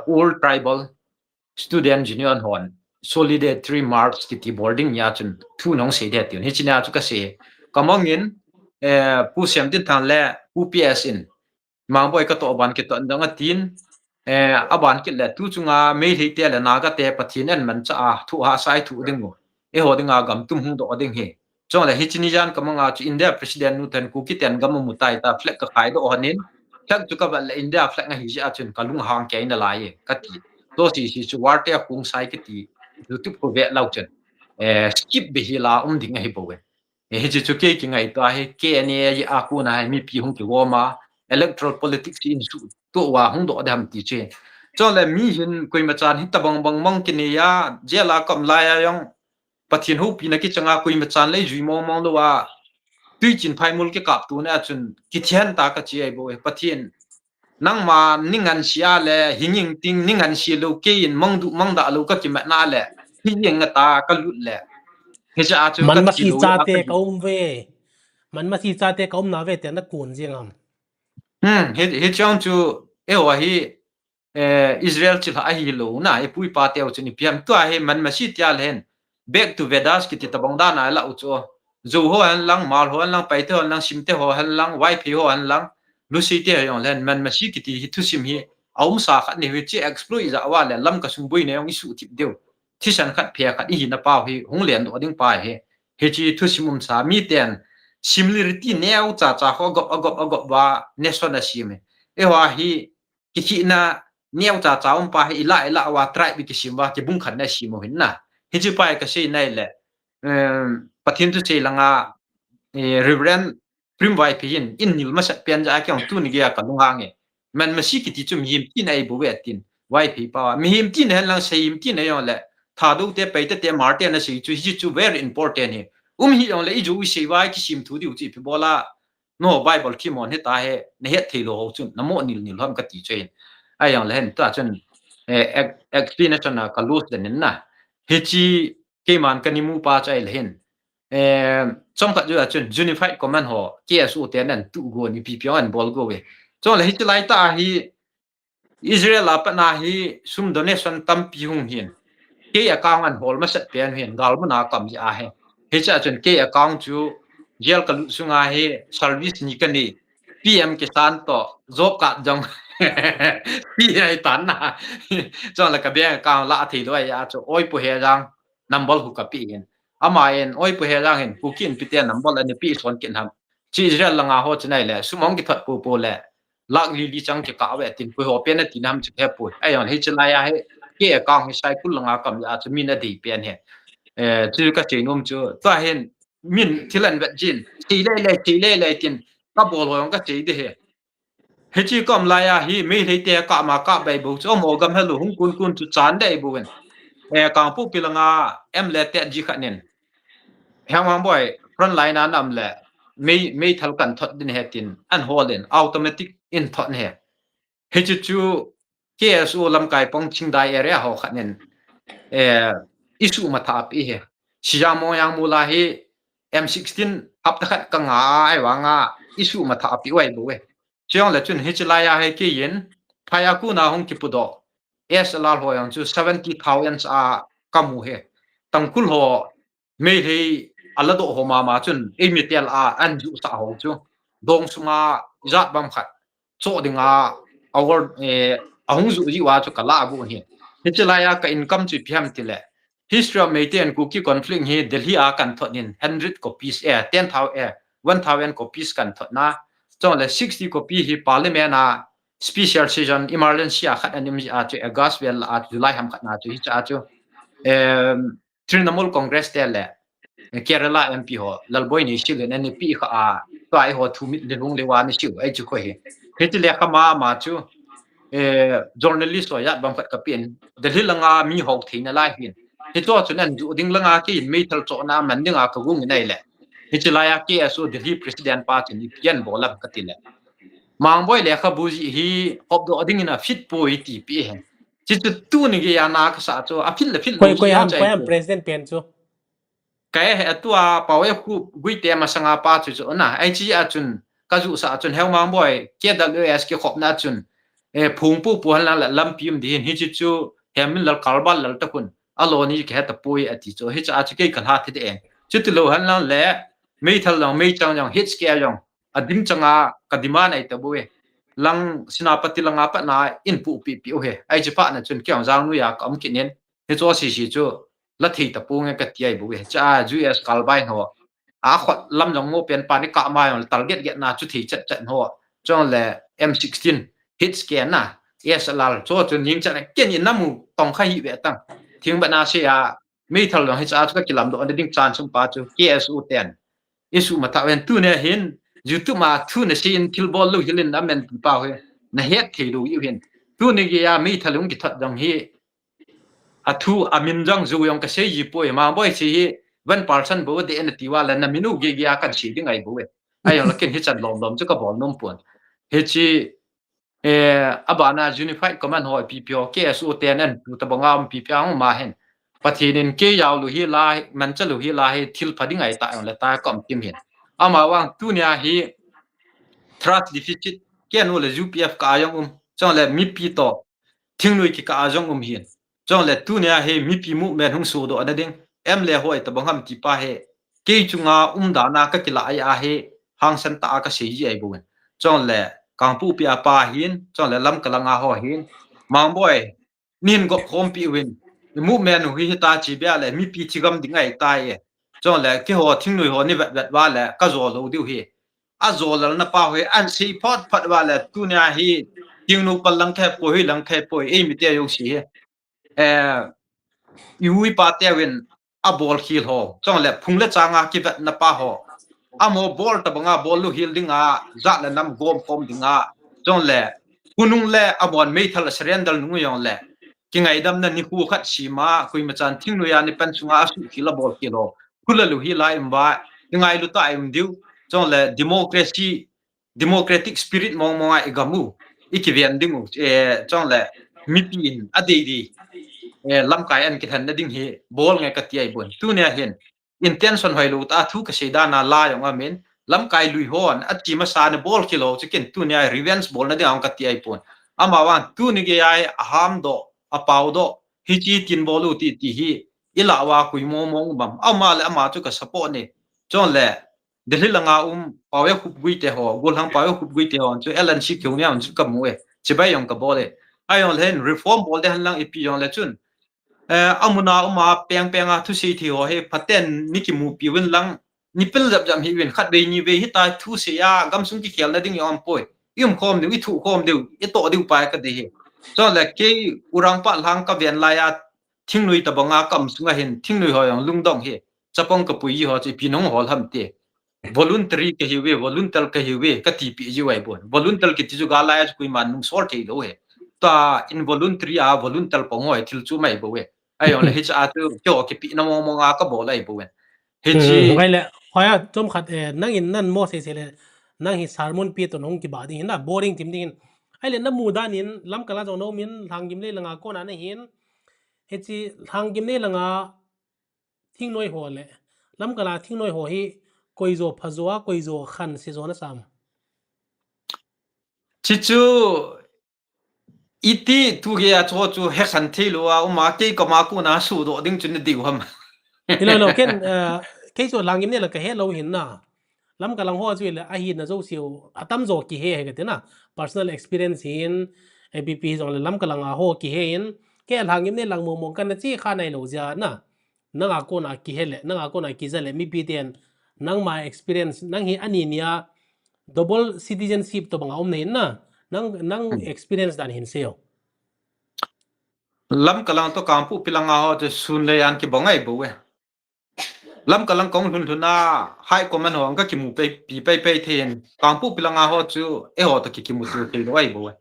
old tribal student junior hon solidarity marks kiti boarding ya chun thu nong se de tin hichina chu ka se kamangin pu sem tin than le pu ps in mang boy ka to ban ki to ndang tin aban ki le tu chunga me hi te le na ga te pathin en man cha thu ha sai thu ding go e ho dinga gam tum hung do ding he chong le hichini jan kamanga chu india president nu ten ku ki ten gam mu tai ta flag ka khai do hanin thak chu ka ba le india flag nga hi ja chun kalung hang ke na lai ka ti to si chu war te kung sai ki ti youtube ko ve lau chen skip be hi la ding hi bo we he chu ke ki ngai to he ke ne ya a ku na mi pi hung ki wo ma electoral politics in su to wa hung do dam ti che cho le mi hin koi ma chan hi ta bang bang mang ki ne ya je la kam la ya yong pathin hu pi na ki changa koi ma chan le jui mong mong lo wa tui chin phai mul ke kap tu na chun ki thian ta ka chi ai bo pathin nang ma ningan sia le hinging ting ningan si lo ke in mong da lo ka ki ma na le hi yeng ta ka lut le he ja chu มัน ka มา ti สี lo จาเตกมเวมันมาสีจาเตกมนาเวแต่นักกูนเจียงhe chang chu e wa hi Israel chi la hi lo na e pui pa te chu ni piam to he man ma si tia len back to vedas ki ti tabang da na la u chu zo ho an lang mal ho an lang pai te ho lang sim te ho an lang wai phi ho an lang lu si te yong len man ma si ki ti hi thu sim hi aum sa khat ni wi chi exploit za wa le lam ka sum bui ne yong isu tip deu thi san khat phia khat hi na pa hi hung len do ding pa he chi thu simum sa mi ten similarity neu cha cha ho gop wa nation na sim e wa hi ki thi na neu cha cha pa hi ila wa try bi ki sim wa ki bung khan na sim ho hin na hi chi pa ka sei nai le pathin tu sei langa reverend primwai phin in nil ma sat pian ja kyang tu ni ga ka lunga nge man ma si ki ti chum him ti nai bu we tin wai phi pa mi him ti ne lang sei him ti ne yo le tha du te pe te marte na sei chu hi chu very important he hi yong le i ju sei wai ki sim thu di u chi phi bola no bible ki mon he ta he ne he thei lo ho chun namo nil hom ka ti chen ai yong le hen ta chun explanation na ka los den na he chi ke man ka ni mu pa chai le hen trong ka ju chun unified command ho KSU te nan tu go ni pi pi an bol go we cho le hi lai ta hi Israel apa na hi sum donation tam pi hung hin ke account an hol ma sat pian hin gal ma na kam ya he he cha chun ke account chu gel ka sunga he service ni ka ni PM Kisan to job ka jong pi ai tan na chong la ka be ka la thi loi ya chu oi pu he jang nambol hu ka pi hin ama en oi pu he jang hin pu kin pi te nambol ani pi son kin ham chi jrel la nga ho chnai le sumong ki that pu pu le lak li li chang ki ka we tin pu ho pe na tin ham chu he pu ai on he chlai ya he ke ka ngi sai kul la nga kam ya chu min na di pen he chu ka che nom chu ta hen min thilan vet jin chi le tin ka bol ho ka che de he he chi kom la ya hi me le te ka ma ka bai bu cho mo gam helu hung kun chu chan dai bu wen ka pu pilanga em le te ji khanen hang boy front line na nam le me thal kan thot din he tin an holen automatic in thot he he chu KSO lam kai pong ching dai area ho khanen isu ma tha pi he sia mo yang mula hi M16 hap ta khat ka nga ai wa nga isu ma tha pi wai bu we chiang la chun hi chla ya he ki yin phaya ku na hong ki pu do SLR ho yang chu 70000 a kamu he tangkul ho me hi ala do ho ma chun emitel a an ju sa ho chu dong sunga zat bam khat cho dinga our ahung zu ji wa chu kala bu hi hi chla ya ka income chu phiam ti le history of maintain cookie conflict hi Delhi a kan thonin 100 copies 10000 1000 copies kan thona so le 60 copy hi parliament a special session emergency a khat anim a chu August wel a July ham khat na chu hi cha chu Trinamool Congress te le Kerala MP ho lalboi ni shil ne pi kha a to ai ho thu mit le lung le wa ni shiu ai chu ko hi he le kha ma chu journalist ho ya bam khat ka pin Delhi langa mi ho theina la hin he to chu nan ju ding langa ki me thal cho na man ding a ka gung nei le he chila ya ki aso Delhi president party ni pian bolam ka ti le mang boy le kha buji hi op do ding ina fit poi ti pi he chi tu ni ge ya na ka sa cho a phil le phil koi lo ji ham chai koi ham president pen chu cái hệ tua bảo vệ khu quy tế mà sang apa chu chu na ai chi a chun ka ju sa chun hel mang boy KWS ke khop na chun phung pu pu la lam pim din hi chi chu hemin lal kalbal lal takun alo ni ke ta pui ati chu hi cha chu ke kan ha thi de chu tu lo han la le mei thal long mei chang yang hit scale long adim changa kadima nai ta buwe lang sinapati langa pa na in pu pi pi o he ai chi pa na chun kyang jang nu ya kam kinen he cho si chu la thi ta pu nge ka ti ai bu we cha US kalbai ho a khot lam jong mo pen pa ni ka ma yong target get na chu thi chat chat ho chong le M16 hit scan na SLR cho chun ning cha ken in namu tong kha hi we tang thing ba na se a mi thal long hi cha chu ka kilam do ding chan sum pa chu KSU 10 isu ma ta wen tu ne hin YouTube ma tu ne sin til bol lu hilin na men pa he na het thi lu yu hin tu ne ge ya mi thalung ki that jong hi athu amin jang zu yong ka se yi poi ma boy chi 1% bo de en ti wa la na minu ge ya kan chi ding ai bo we ai yong la ken hi chan lom lom chu ka bol nom pon he chi abana unified command ho PPO KSU 10 an tu ta bangam PPO ma hen pathinin ke yaw lu hi lai man cha lu hi lai thil phading ai ta yong la ta kom tim hin ama wang tu nya hi trust deficit ke no le UPF ka yong chong le mi pi to thingnui ki ka ajong hin chong le tu nya he mi pi mu men hung su do ading em le hoi ta bangam ti pa he ke chunga da na ka kila ai a he hang san ta ka se ji ai bu chong le kang pu pi pa hin chong le lam kalanga ho hin mang boy nin go khom pi win mu men hu hi ta chi bia le mi pi chi gam ding ai tai e chong le ke ho thingnui ho ni vet wa le ka zo lo diu hi a zo la na pa he an si phot phat wa le tu nya hi tingnu palang khe po hi lang khe po e mi te yo si he yui pa te win a ball khil ho chong le phung le changa ki vet na pa ho amo ball ta banga ball lu hil dinga za la nam gom kom dinga chong le kunung le abon me thal surrender nu yong le ki ngai dam na ni hu khat si ma kui ma chan thing nu ya ni pan chunga su khila ball khilo kula lu hi lai mba ngai lu ta im diu chong le democratic spirit mong mong ai gamu ikivian dingu chong le mitin adedi lam kai an ki than na ding hi bol nge ka ti ai bon tu ne hen intention hoi lu ta thu ka seida na la yong amen lam kai lui hon at ki ma sa ne bol kilo chicken tu ne revenge bol na de ang ka ti ai pon ama wan tu ni ge ai ham do apau do hi chi tin bolu ti hi ila wa kui mo mong bam ama le ama chu ka support ne chon le เดลิลงาปาวคุบกุยเตหอกลหังปาวคุบกุยเตหอจูเอลันชิคิวเนี่ยมันจุกับมวยจิบายองกับบ่เลยไอยองเห็น reform บ่ได้หันลังอีปียองละจุนอามุนามาเปียงทุสิที่ho he paten mi ki mu pi wen lang ni pel jam hi wen khat be ni ve hi ta thu se ya gam sung ki khel na ding yom poi yum khom de i thu khom de i to de pa ka de he so la ke urang pa lang ka ven la ya thing nui ta banga kam sunga hen thing nui ho yong lung dong he chapong ka pui ho chi pi nong hol ham te voluntary ke hi we volunteer ke hi we ka ti pi ji wai bon volunteer ki ti ju ga la ya kui man nung sor te lo he ta involuntary a volunteer pong hoi thil chu mai bo we ai on le hi cha tu jo ki pi na mo nga ka bo lai bo wen hi chi ไว้แหละพอยจมขัดนั่งอินนั่นโมเสสเลยนั่งหิสารมอนปีตัวน้องกี่บาทนี่นะ boring ทิมดินไอ้เลยน้ำมูดานินล้ำกะลาจงโนมินทางกิมเล่ละงาก้อนนั้นเห็นเฮจิทางกิมเล่ละงาทิ้งน้อยหัวเลยล้ำกะลาทิ้งน้อยหัวฮีกอยโซพะซัวกอยโซขันซิโซนะซ้ำ chi chu iti tu ge ya cho chu he khan the lo a ma ke ka ma ku na su do ding chun di ham นี่เราเคนส่วนหลังยิ้มเนี่ยเราก็เฮ็ดเราเห็นน่ะลำกำลังหัวช่วยเลยอาหินนะโซเชียลอะตั้มโซกี่เฮ็ดกันนะ personal experience เห็น APP ส่งเลยลำกำลังหัวกี่เฮ็ดแค่หลังยิ้มเนี่ยหลังมองกันนะจี้ข้าในเราจะนะนังอากูน่ะกี่เฮ็ดเลยนังอากูน่ะกี่จะเลยมีปีเดียนนังมา experience นังเห็นอันนี้เนี่ย double citizenship ตัวบางเอาเห็นนะนัง experience ด้านเห็นเสียว lam kalang to kampu pilanga ho je sun le yan ki bongai bo we lam kalang kong hun thuna hai ko man ho ang ka ki mu pe pi pe then kampu pilanga ho chu e ho to ki mu tu ke lo ai bo we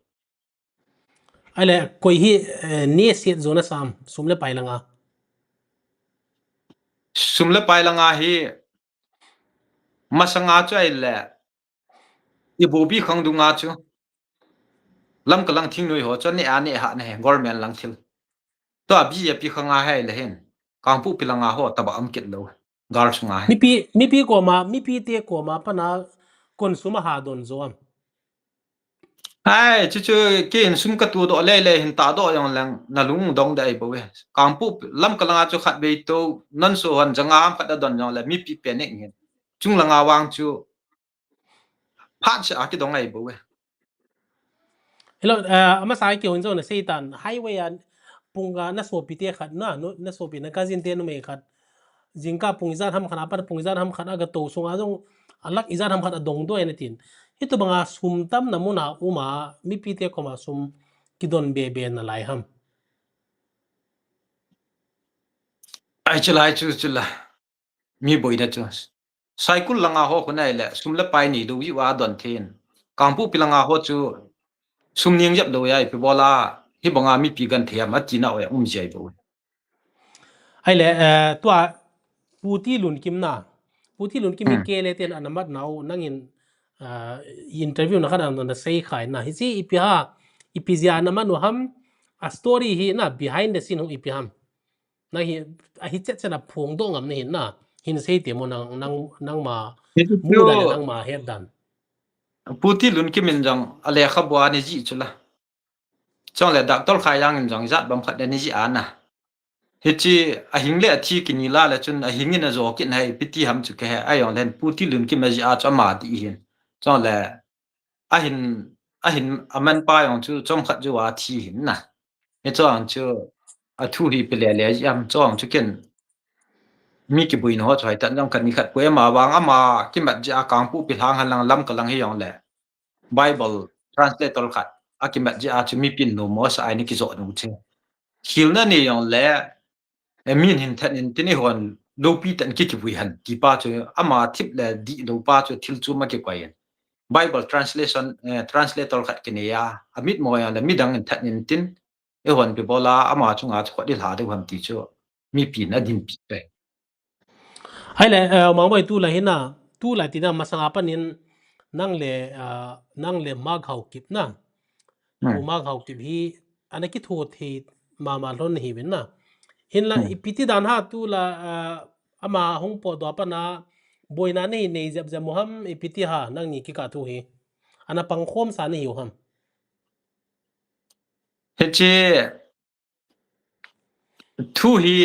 ไอ้เลยคุยที่เนี่ยเสียโซนสามสมเลยไปละงา sum le pai langa hi masanga chu ai le i bo bi khang du nga chu lam kalang thing noi ho cho ne a ne ha ne government lang thil to a bi pi khanga hai le hen kampu pilanga ho ta ba am kit lo gar sunga hai มีปีกว่ามามีปีเตียกว่ามาปะนะคนสุมาหาดนโซม ai chu ke in sum ka tu do le hin ta do yong lang na lung dong dai bo we kampu lam kalanga chu khat be to nan so han janga am khat don yong la mi pi pe ne ngin chung langa wang chu phat cha ki dong ai bo we แล้วอามาสายเกี่ยวกับโซนเซตันไฮเวย์ปุงกานัสโซปิเตียขัดนะนัสโซปินักจินเตียนเมขัดจิงกาปุงอิจารทำขนาดปะปุงอิจารทำขนาดกระโตสงอาจงอัลลักอิจารทำขนาดดงด้วยนี่ทินฮิตบังอาสุมตั้มน้ำมุนาอุมามีปีเตียก็มาสุมกิดอนเบเบนอะไรฮัม ai chalai chu la mi boi da chu cycle langa ho khunai le sum le pai ni du wi wa don thin kampu pilanga ho chu sum ning jap do yai pi bola hi banga mi pi gan thia ma chi na o ya jai bo ไอ้เลยตัวผู้ที่หลุนกิมน่ะผู้ที่หลุนกิมมีเกเลเตียนอันนั้นมัดเนานั่งอินเทอร์วิวนะครับอันนั้นเซย์ขายนะฮิซีอีพีฮะอีพีเซียนมันว่าฮัมa story hi na behind the scene hu ipi ham na hi chet chana phung do ngam ne hin na hin sei te mo nang ma mu da nang ma head dan puti lun ki min jang ale khabwa ni ji chula chong le dak tol khai yang jang zat bam khat ni ji ana hichi a hingle a thi ki ni la la chun a hingin a zo kin hai piti ham chu ke ai on len puti lun ki ma ji a cha ma ti hin chong le a hin aman pa yong chu chong khat ju wa thi hin na he chong chu a thu hi pe le yam chong chu ken mi ki buin ho choi tan jang kan ni khat pwe ma wang ama ki mat ja kang pu pi thang han lang lam ka lang hi yong le bible translate tol khat akimat ja chu mi pin no mo sa ai ni ki zo nu che khil na ni yong le min hin than in tini hon lo pi tan ki ki bui han ki pa chu ama thip le di lo pa chu thil chu ma ki kwain bible translation translate tol khat ki ne ya amit mo ya le mi dang in than in tin e hon pi bola ama chu nga chu di la de ham ti chu mi pi na din pi pe hai le ma mai tu la hina tu la ti na masanga panin nang le ma khau kip na tu ma khau kip hi anaki tho the ma lon hi wen na hin la ipiti dan ha tu la ama hong po do pa na boina nei nei jab jam ham ipiti ha nang ni ki ka tu hi ana pang khom sa ni hu ham he che thu hi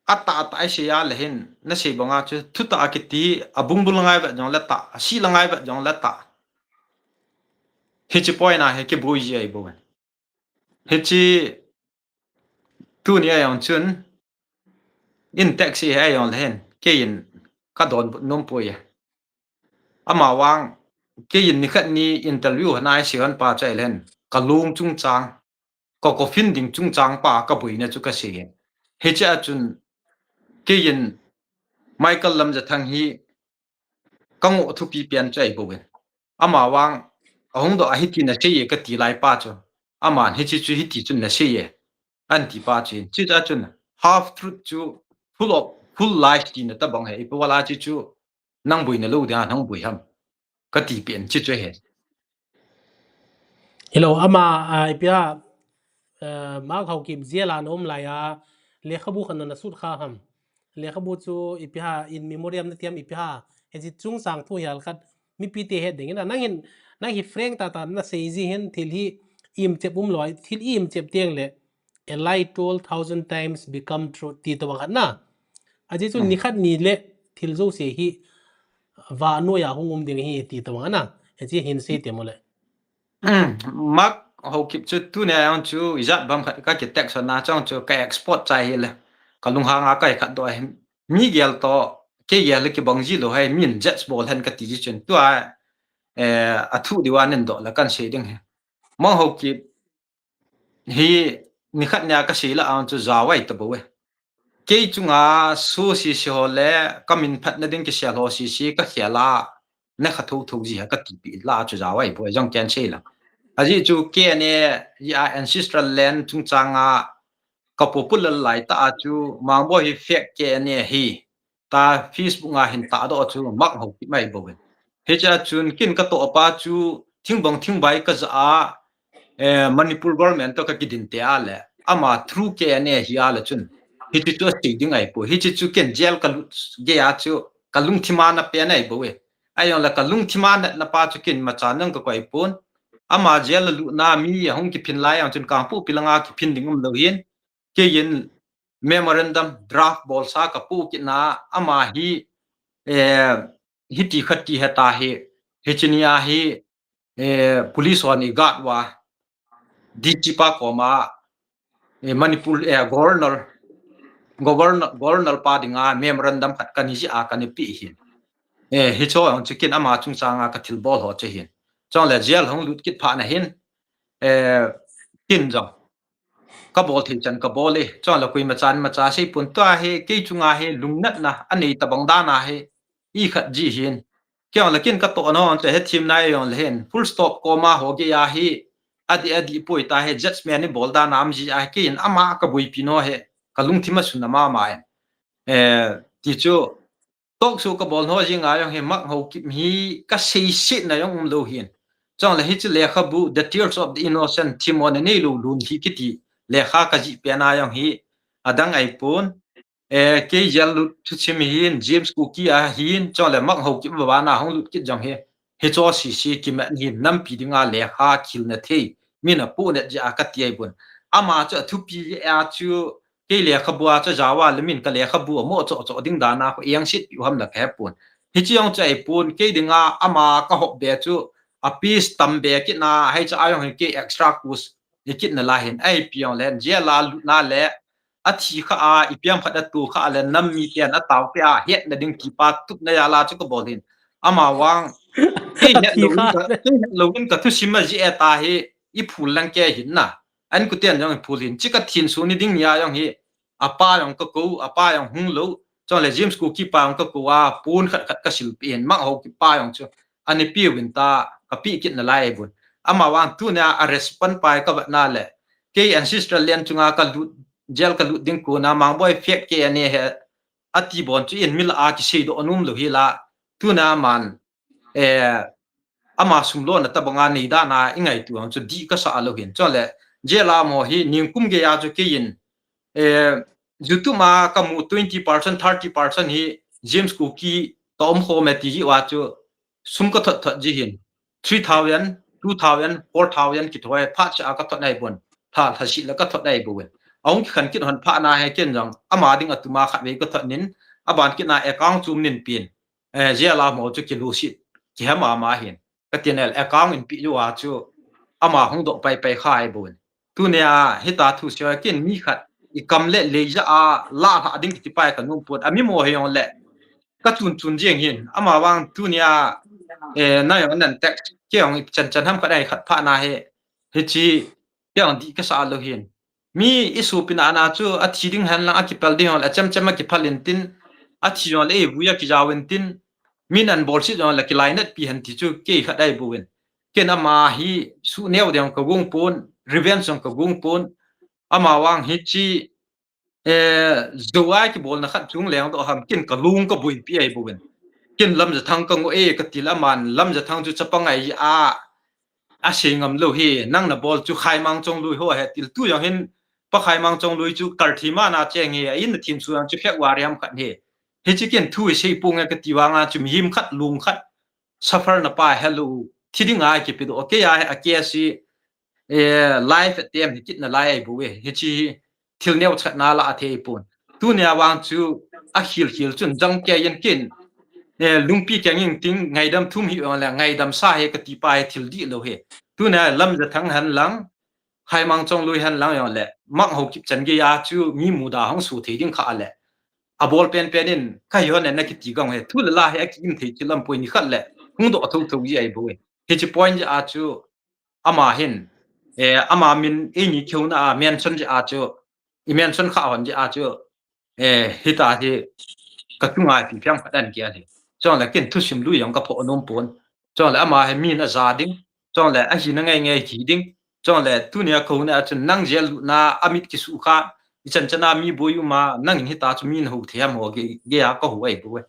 ata ai se ya lehin na se bonga chu thuta akiti abung bulangai ba jong lata si langai ba jong lata hichi point na he ke boji ai bo hichi tu ni ayong chun in taxi he ayong lehin ke in ka don nom poi ama wang ke in ni khat ni interview na ai sian pa chai len kalung chung chang ko fin ding chung chang pa ka bui na chu ka se he cha chun ke in Michael lam ja thang hi kang o thu pi pian chai bo ben ama wang ahong do a hi ti na se ye ka ti lai pa cho ama hi chi chu hi ti chun na se ye an ti pa chin chi cha chun half truth chu full life ti na ta bang he ipo wala chi chu nang bui na lo da nang bui ham ka ti pian chi chu he hello ama ipia ma khau kim zela nom la ya le khabu khan na sut kha ham le khabu chu ipia in memoriam na tiam ipia he ji chung sang thu yal khat mi pi te he ding na nang hi frank ta na sei ji hen thil hi im chepum loi thil im chep tiang le a lie told 1,000 times become truth ti to khat na aji chu ni khat ni le thil zo se hi wa no ya hungum ding hi ti to na aji hin se te mo le mak ho kip chu tu ne ang chu izat bam khat ka ki tek so na chang chu ka export chai le ka lung ha nga ka khat do he mi gel to ke gel ki bang ji lo hai min jets ball han ka ti ji chen tu a thu diwanin do la kan se ding he ma ho kip hi ni khat nya ka se la ang chu zawai to bo we ke chunga su si si ho le kamin phat na ding ki sia lo si ka khela na kha thu thu ji ha ka ti pi la chu zawai bo jong ken se la aji chu ke ne ya ancestral land chung changa ka popular lai ta chu mangbo hi fek ke ne hi ta Facebook nga hin ta do chu mak ho ki mai bo ben he cha chun kin ka to pa chu thingbang thingbai ka za Manipur government to ka kidin te ale ama through ke ne hi ala chun hi chu to ding ai po hi chu ken jail ka ge ya chu kalung thimana pe nai bo we ayon la kalung thimana na pa chu kin ma cha nang ka koi pon ama jail lu na mi hong ki phin lai ang chun ka pu pilanga ki phin ding lo yin ke yin memorandum draft bol sa ka pu ki na ama hi hi ti khati heta hi hichinia hi police on i gat wa dichipa koma Manipur governor pa dinga memorandum khat kan hi a kan pi hin hi cho ang chikin ama chung changa ka thil bol ho che hin chong le jail hong lut kit pha na hin tin jong ka bol thi chan ka bol e chong la kui ma cha sei pun ta he ke chunga he lungnat na ani ta bang da na he I khat ji hin kyang la kin ka to no te he thim na yon le hen full stop koma ho ge ya hi adi poi ta he judgment ni bol da nam ji a kin ama ka bui pi no he kalung thima suna ma ma ti chu tok su ka bol ho jinga yong he mak ho ki mi ka sei sit na yong lo hin chong la hi chu le kha bu the tears of the innocent timon ne lu lun hi kiti le kha ka ji pe na yong hi adang ai pun ke yal lu chu chim hin James Cookie a hin chong la mak ho ki ba na hong lu ki jong he cho si ki ma ni nam pi dinga le kha khil na the mi na pu ne ja ka ti ai bun ama chu thu pi a chu ke le khabua cha jawa lemin ka le khabu mo cho ding da na yang sit yu ham la khe pun hi chiang chai pun ke dinga ama ka hop be chu a piece tam be ki na hai cha ayong ke extra kus ikit na la hin ai piang len je la na le a thi kha a ipiam phada tu kha le nam mi pian a taw pe a het na ding ki pa tup na ya la chu ko bolin ama wang ke het lo ka thu sima ji eta hi I phul lang ke hin na an ku tian jong phulin chika thin su ni ding ya jong hi apa yong ka ko apa yong hung lo cho le James Cookie pa yong ka ko a pun khat ka sil pin ma ho ki pa yong chu ani pi win ta ka pi kit na lai bun ama wang tu na a respond pa ka na le ke ancestral land chunga ka lu gel ka lu ding ko na mang boy fek ke ani he ati bon chu in mil a ki sei do anum lo hi la tu na man ama sumlo na tabanga nei da na ingai tu ang chu di ka sa lo hin cho le jela mo hi ningkum ge ya chu ke yin YouTube ma kamu 20% 30% hi James Cookie tom ho me ti wa chu sum ka thot ji hin 3000 2000 4000 ki thoi pha cha ka thot nai bon tha si la ka thot nai bu ong khan kit hon pha na he ken jang ama ding atuma kha ve ko thanin aban kit na account chum nin pin jela mo chu ki lu si ki hama ma hin ka tinel account in pi wa chu ama hong do pai pai khai bun tu ne a hita thu sia ken mi khat I kam le leja a la ha ding ti pai ka num put ami mo he yong le ka chun jeng hin ama wang tu nia na yong nan tek ke yong chan ham ka dai khat pha na he chi yang di ka sa lo hin mi isu pina na chu a thi ding han la a ki pal ding la cham cham ki phalin tin a thi yong le buya ki jawin tin min an bol si yong la ki lainet pi han ti chu ke khat dai buin ken ama hi su neu deng ka gung pon revenge ka gung pon ama wang hi chi zuwai ki bol na khat chung leng do ham kin ka lung ka buin pi ai buin kin lam ja thang ka ngo ka tila man lam ja thang chu chapangai a singam lo hi nang na bol chu khai mang chong lui ho he til tu yang hin pa khai mang chong lui chu kar thi ma na cheng he in the team chu ang chu phek wariam khat he chi ken thu sei pung ka tiwanga chu him khat lung khat suffer na pa hello thidinga ki pi do okay ya a ke si life at them kit na lai bu we he chi thil neu chat na la a the pun tu nia wang chu a hil chun jang ke yen kin lungpi kyanging ting ngai dam thum hi la ngai dam sa he ka ti pai thil di lo he tu na lam ja thang han lang khai mang chong lui han lang yo le mak ho kip chan ge ya chu mi mu da hong su thei ding kha le a bol pen in ka yo ne na ki ti gong he tu la he ki im thei chi lam poi ni khat le hung do thau thau ji ai bo he chi point ja chu ama hin ama min e ni kheu na mention ja chu I mention kha hon ja chu hita ji ka tu ngai pi pyang phadan kia le chong la ken thu sim lu yang ka pho nom pon chong la ama he min a za ding chong la a hi na ngai ngai ki ding chong la tu nia ko na chun nang jel na amit ki su kha I chan chana mi boyu ma nang hi ta chu min ho thiam ho ge ya ko ho ai bo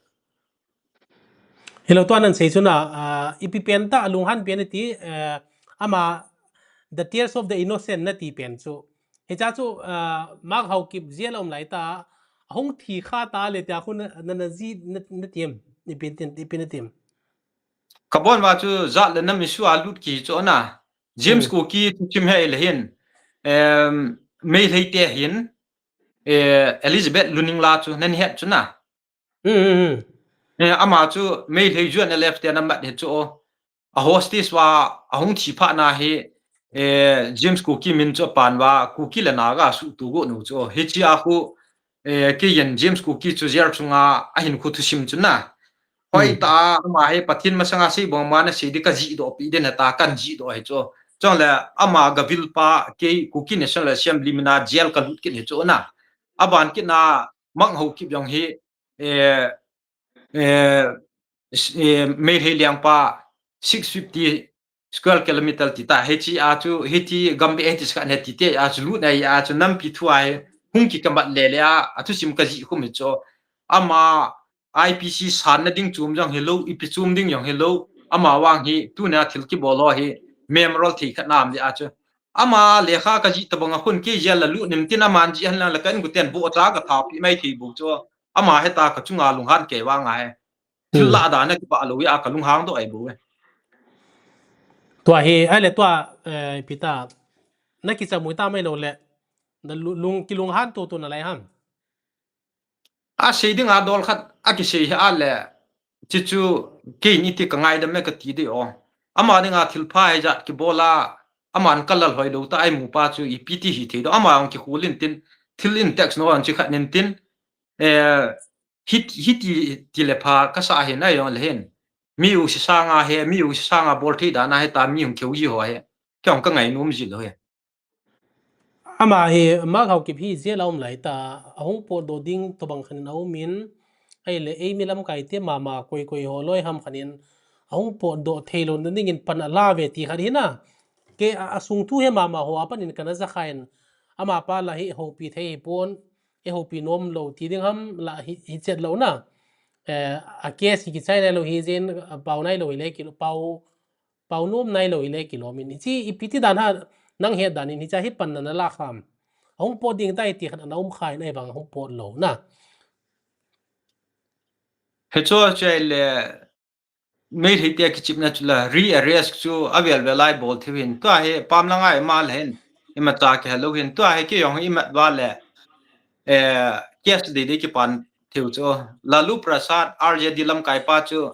hello to nan sei chuna ipi penta alung han pen ti ama the tears of the innocent na ti pen chu he cha chu mak hau kip zel om lai ta hong thi kha ta le ta khun na ji na tim ipin tim kabon wa chu za le na mi su alut ki cho na James ko ki chim he le hin mei thei te hin Elizabeth luning la chu nan het chu na ama chu mei thei ju na left na mat he chu a hostess wa a hong thi pha na he James ko ki min cho pan wa ku ki la na ga su tu go no chu he chi a khu ke yen James ko ki chu zer chunga a hin khu thu sim chu na hoi ta ama he pathin ma sanga sei bong ma na sei de ka ji do pi de na ta kan ji do he chu chong la ama ga vilpa ke ku ki national assembly mina jail ka lut ki ne chu na aban ki na mang ho ki byong he made he liang pa 650 square kilometer ti ta he chi a chu he ti gambe he ti ska ne ti te a chu lu na ya chu nam pi thu ai hung ki kambat le le a thu sim ka ji khu mi cho ama IPC san na ding chum jang hello ipi chum ding yong hello ama wang hi tu na thil ki bolo hi memorial thi khat nam ji a chu ama lekha ka ji tabanga khun ki jel la lu nim tin aman ji han la kan gu ten bo ta ka tha pi mai thi bu cho ama he ta ka chunga lung han ke wa nga he thil la da na ki pa lo ya ka lung hang do ai buตัวเฮไอ้เลยตัวพิตานักกิจมุยตาไม่โลเลยลุงกิลุงฮันตัวอะไรฮัมsei ding a dol khat a ki sei ha le chi chu ke ni ti ka ngai da me ka ti de o ama ding a thil pha ja ki bola aman kalal hoi lo ta ai mu pa chu I pt hi the do ama ang ki khulin tin thil in tax no an chi khat nin tin hit ti le pha ka sa he na yo le hen mi u si sanga he mi u si sanga bol thi da na he ta mi hum kheu ji ho he kyong ka ngai num ji lo he อามาเฮมาเขาเก็บพี่เสียเราไหลตาห้องปวดโดดิ้งตัวบังคันเอามินไอ้เลยมีลำไก่เตี้ยมาคุยหัวลอยทำคันนี้ห้องปวดโดเทลนนี่เงินปันลาเวทีคันนี้นะเกอสุงทูเฮมาหัวปันนินกันจะขายอามาปาละเฮโฮปีเทปนเฮโฮปีนมโลทีดิ้งทำละฮิเจ็ดโลนะอาเกสกิจใช้ในโลฮิเจนเป่าในโลอิเล็กกิโลเป่านมในโลอิเล็กกิโลมินที่อีพิธีดานฮะนังเฮดานี่จะให้ปันนันละคำห้องปอดิ้งใต้ตีขันน้ำขายในบางห้องปอดโลนะเฮชัวใจเลยไม่ได้เตียกิจิบนะจุละรีเอเรสจูอเวลเวลาบอลที่วินตัวเฮปามละง่ายมาเห็น ima ta ke lo hin to hai ke yong ima wa le kes de ki pan theu cho Lalu Prasad RJ Dilam kai pa chu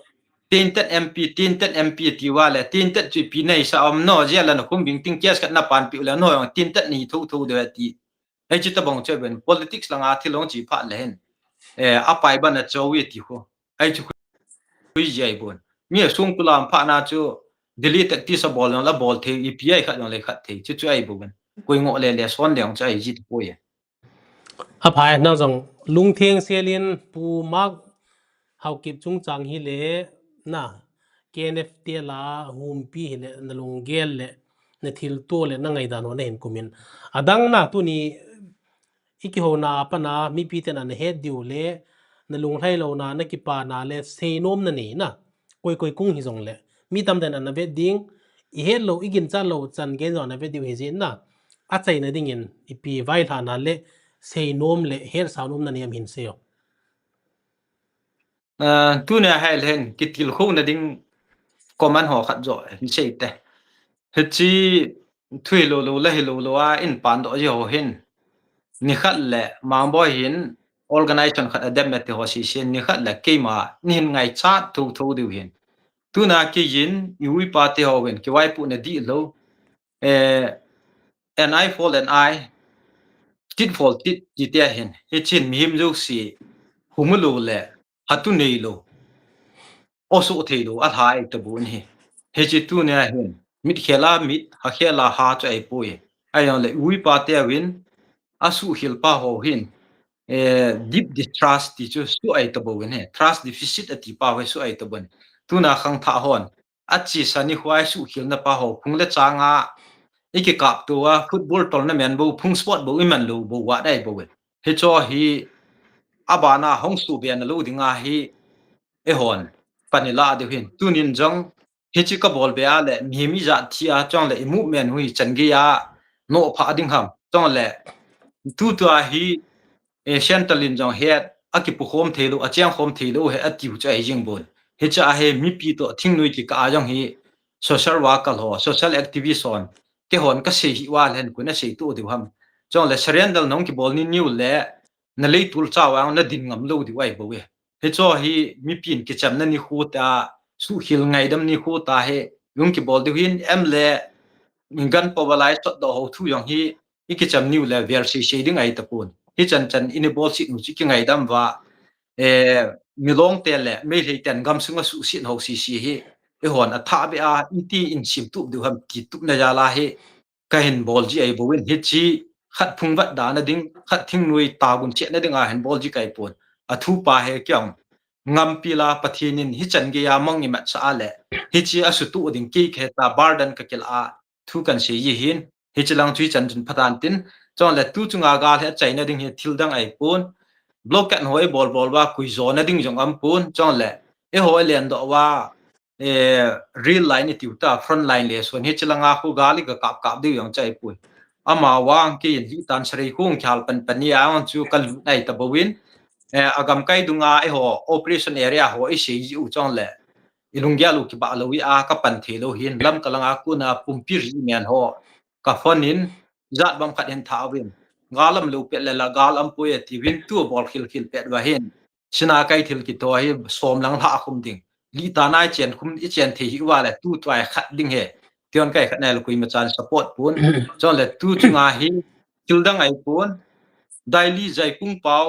tintet MP ti wa le tintet chi pi nei sa om no je la no kum bing ting kes kat na pan pi le no yong tintet ni thu de ti ai chi ta bong che ben politics la nga thilong chi pha le hen apai ban na chowi ti ho ai chu hui jai bon mi sung kulam pha na chu delete ti sa bol la bol the EPI khat le khat the chu ai bu ben koi ngo le son leong cha ai ji po ye phai na jong lung theng selin pu mak hau kip chung chang hi le na KNF te la hum pi hi le na lung gel le na thil to le na ngai dan ho na hen kumin adang na tu ni iki ho na pa na mi pi te na he diu le na lung thai lo na na ki pa na le sei nom na ni na koi kung hi jong le mi tam den an ve ding I he lo igin cha lo chan ge zo na ve diu hi jin na a chai na ding in I pi vai tha na le sei nom le her sa nom na niam hin se yo tu ne hai len ki til khu na ding koman ho khat zo hi sei te he chi thui lo la hi lo a in pan do je ho hin ni khat le mang bo hin organization khat adem me te ho si sen ni khat le ke ma nin ngai cha thu diu hin tu na ki yin yui pa te ho wen ki wai pu na di lo and I fall and I tit fall tit ti te hin he chin mi him zo si humulu le hatu nei lo osu the lo a thai te bun hi he chi tu ne hin mit khela mit ha khela ha cha ai pu ye ai le ui pa te win asu hil pa ho hin deep distrust ti chu su ai to bo ne trust deficit ati pa we su ai to bon tu na khang tha hon achi sani huai su hil na pa ho phung le changa iki kap to wa football tournament bo phung sport bo iman lo bo wa dai bo we he cho hi abana hong su be na lo dinga hi hon panila de hin tunin jong hi chi ka bol be a le mi mi ja thi a chong le movement hui chan ge ya no pha ding ham chong le tu hi centralin jong het akipu khom thelu achang khom thelu he atiu cha jing bon he cha he mi pi to thing noi ki ka jong hi social worker ho social activist on ke hon ka se hi wa len ku na se tu de ham chong le surrender nong ki bol ni new le na le tul cha wa na din ngam lo di wai bo we he cho hi mi pin ki cham na ni khu ta su hil ngai dam ni khu ta he yung ki bol de hin em le ngan powalai to do ho thu yong hi ki cham new le ver se ding ai ta pun hi chan in bol si nu chi ki ngai dam wa milong te le me le ten gam sunga su sin ho si hi hon a tha be a iti in sim tu du ham ki tu na ya la he ka hin bol ji ai bo win hi chi khat phung wat da na ding khat thing nui ta bun che na ding a hin bol ji kai pon a thu pa he kyang ngam pila pathinin hi chan ge ya mong ni ma cha le hi chi asu tu ding ki khe ta bardan ka kel a thu kan se yi hin hi chilang chui chan jun phatan tin chon le tu chunga ga le chaina ding hi thil dang ai pon block kan hoi bol wa kui zo na ding jong am pon chon le hoi len do wa real line ti ta front line le so hi chilanga khu gali ka kap de yong chai pui ama wang ki li tan srei khung khal pan ni awan chu kal nai ta bowin agam kai dunga ho operation area ho se u chong le ilungya lu ki ba lo wi a ka pan the lo hin lam kalanga ku na pumpir men ho ka fonin zat bam khat hen thawin galam lu pe le la galam pu ye ti win tu bol khil pe wa hin sina kai thil ki to hi som lang tha khum ding li ta nai chen khum I chen the hi wa le tu twai khat ding he tion kai khat na lu kui ma chan support pun chon le tu chunga hi tildang ai pun daily jai pung pau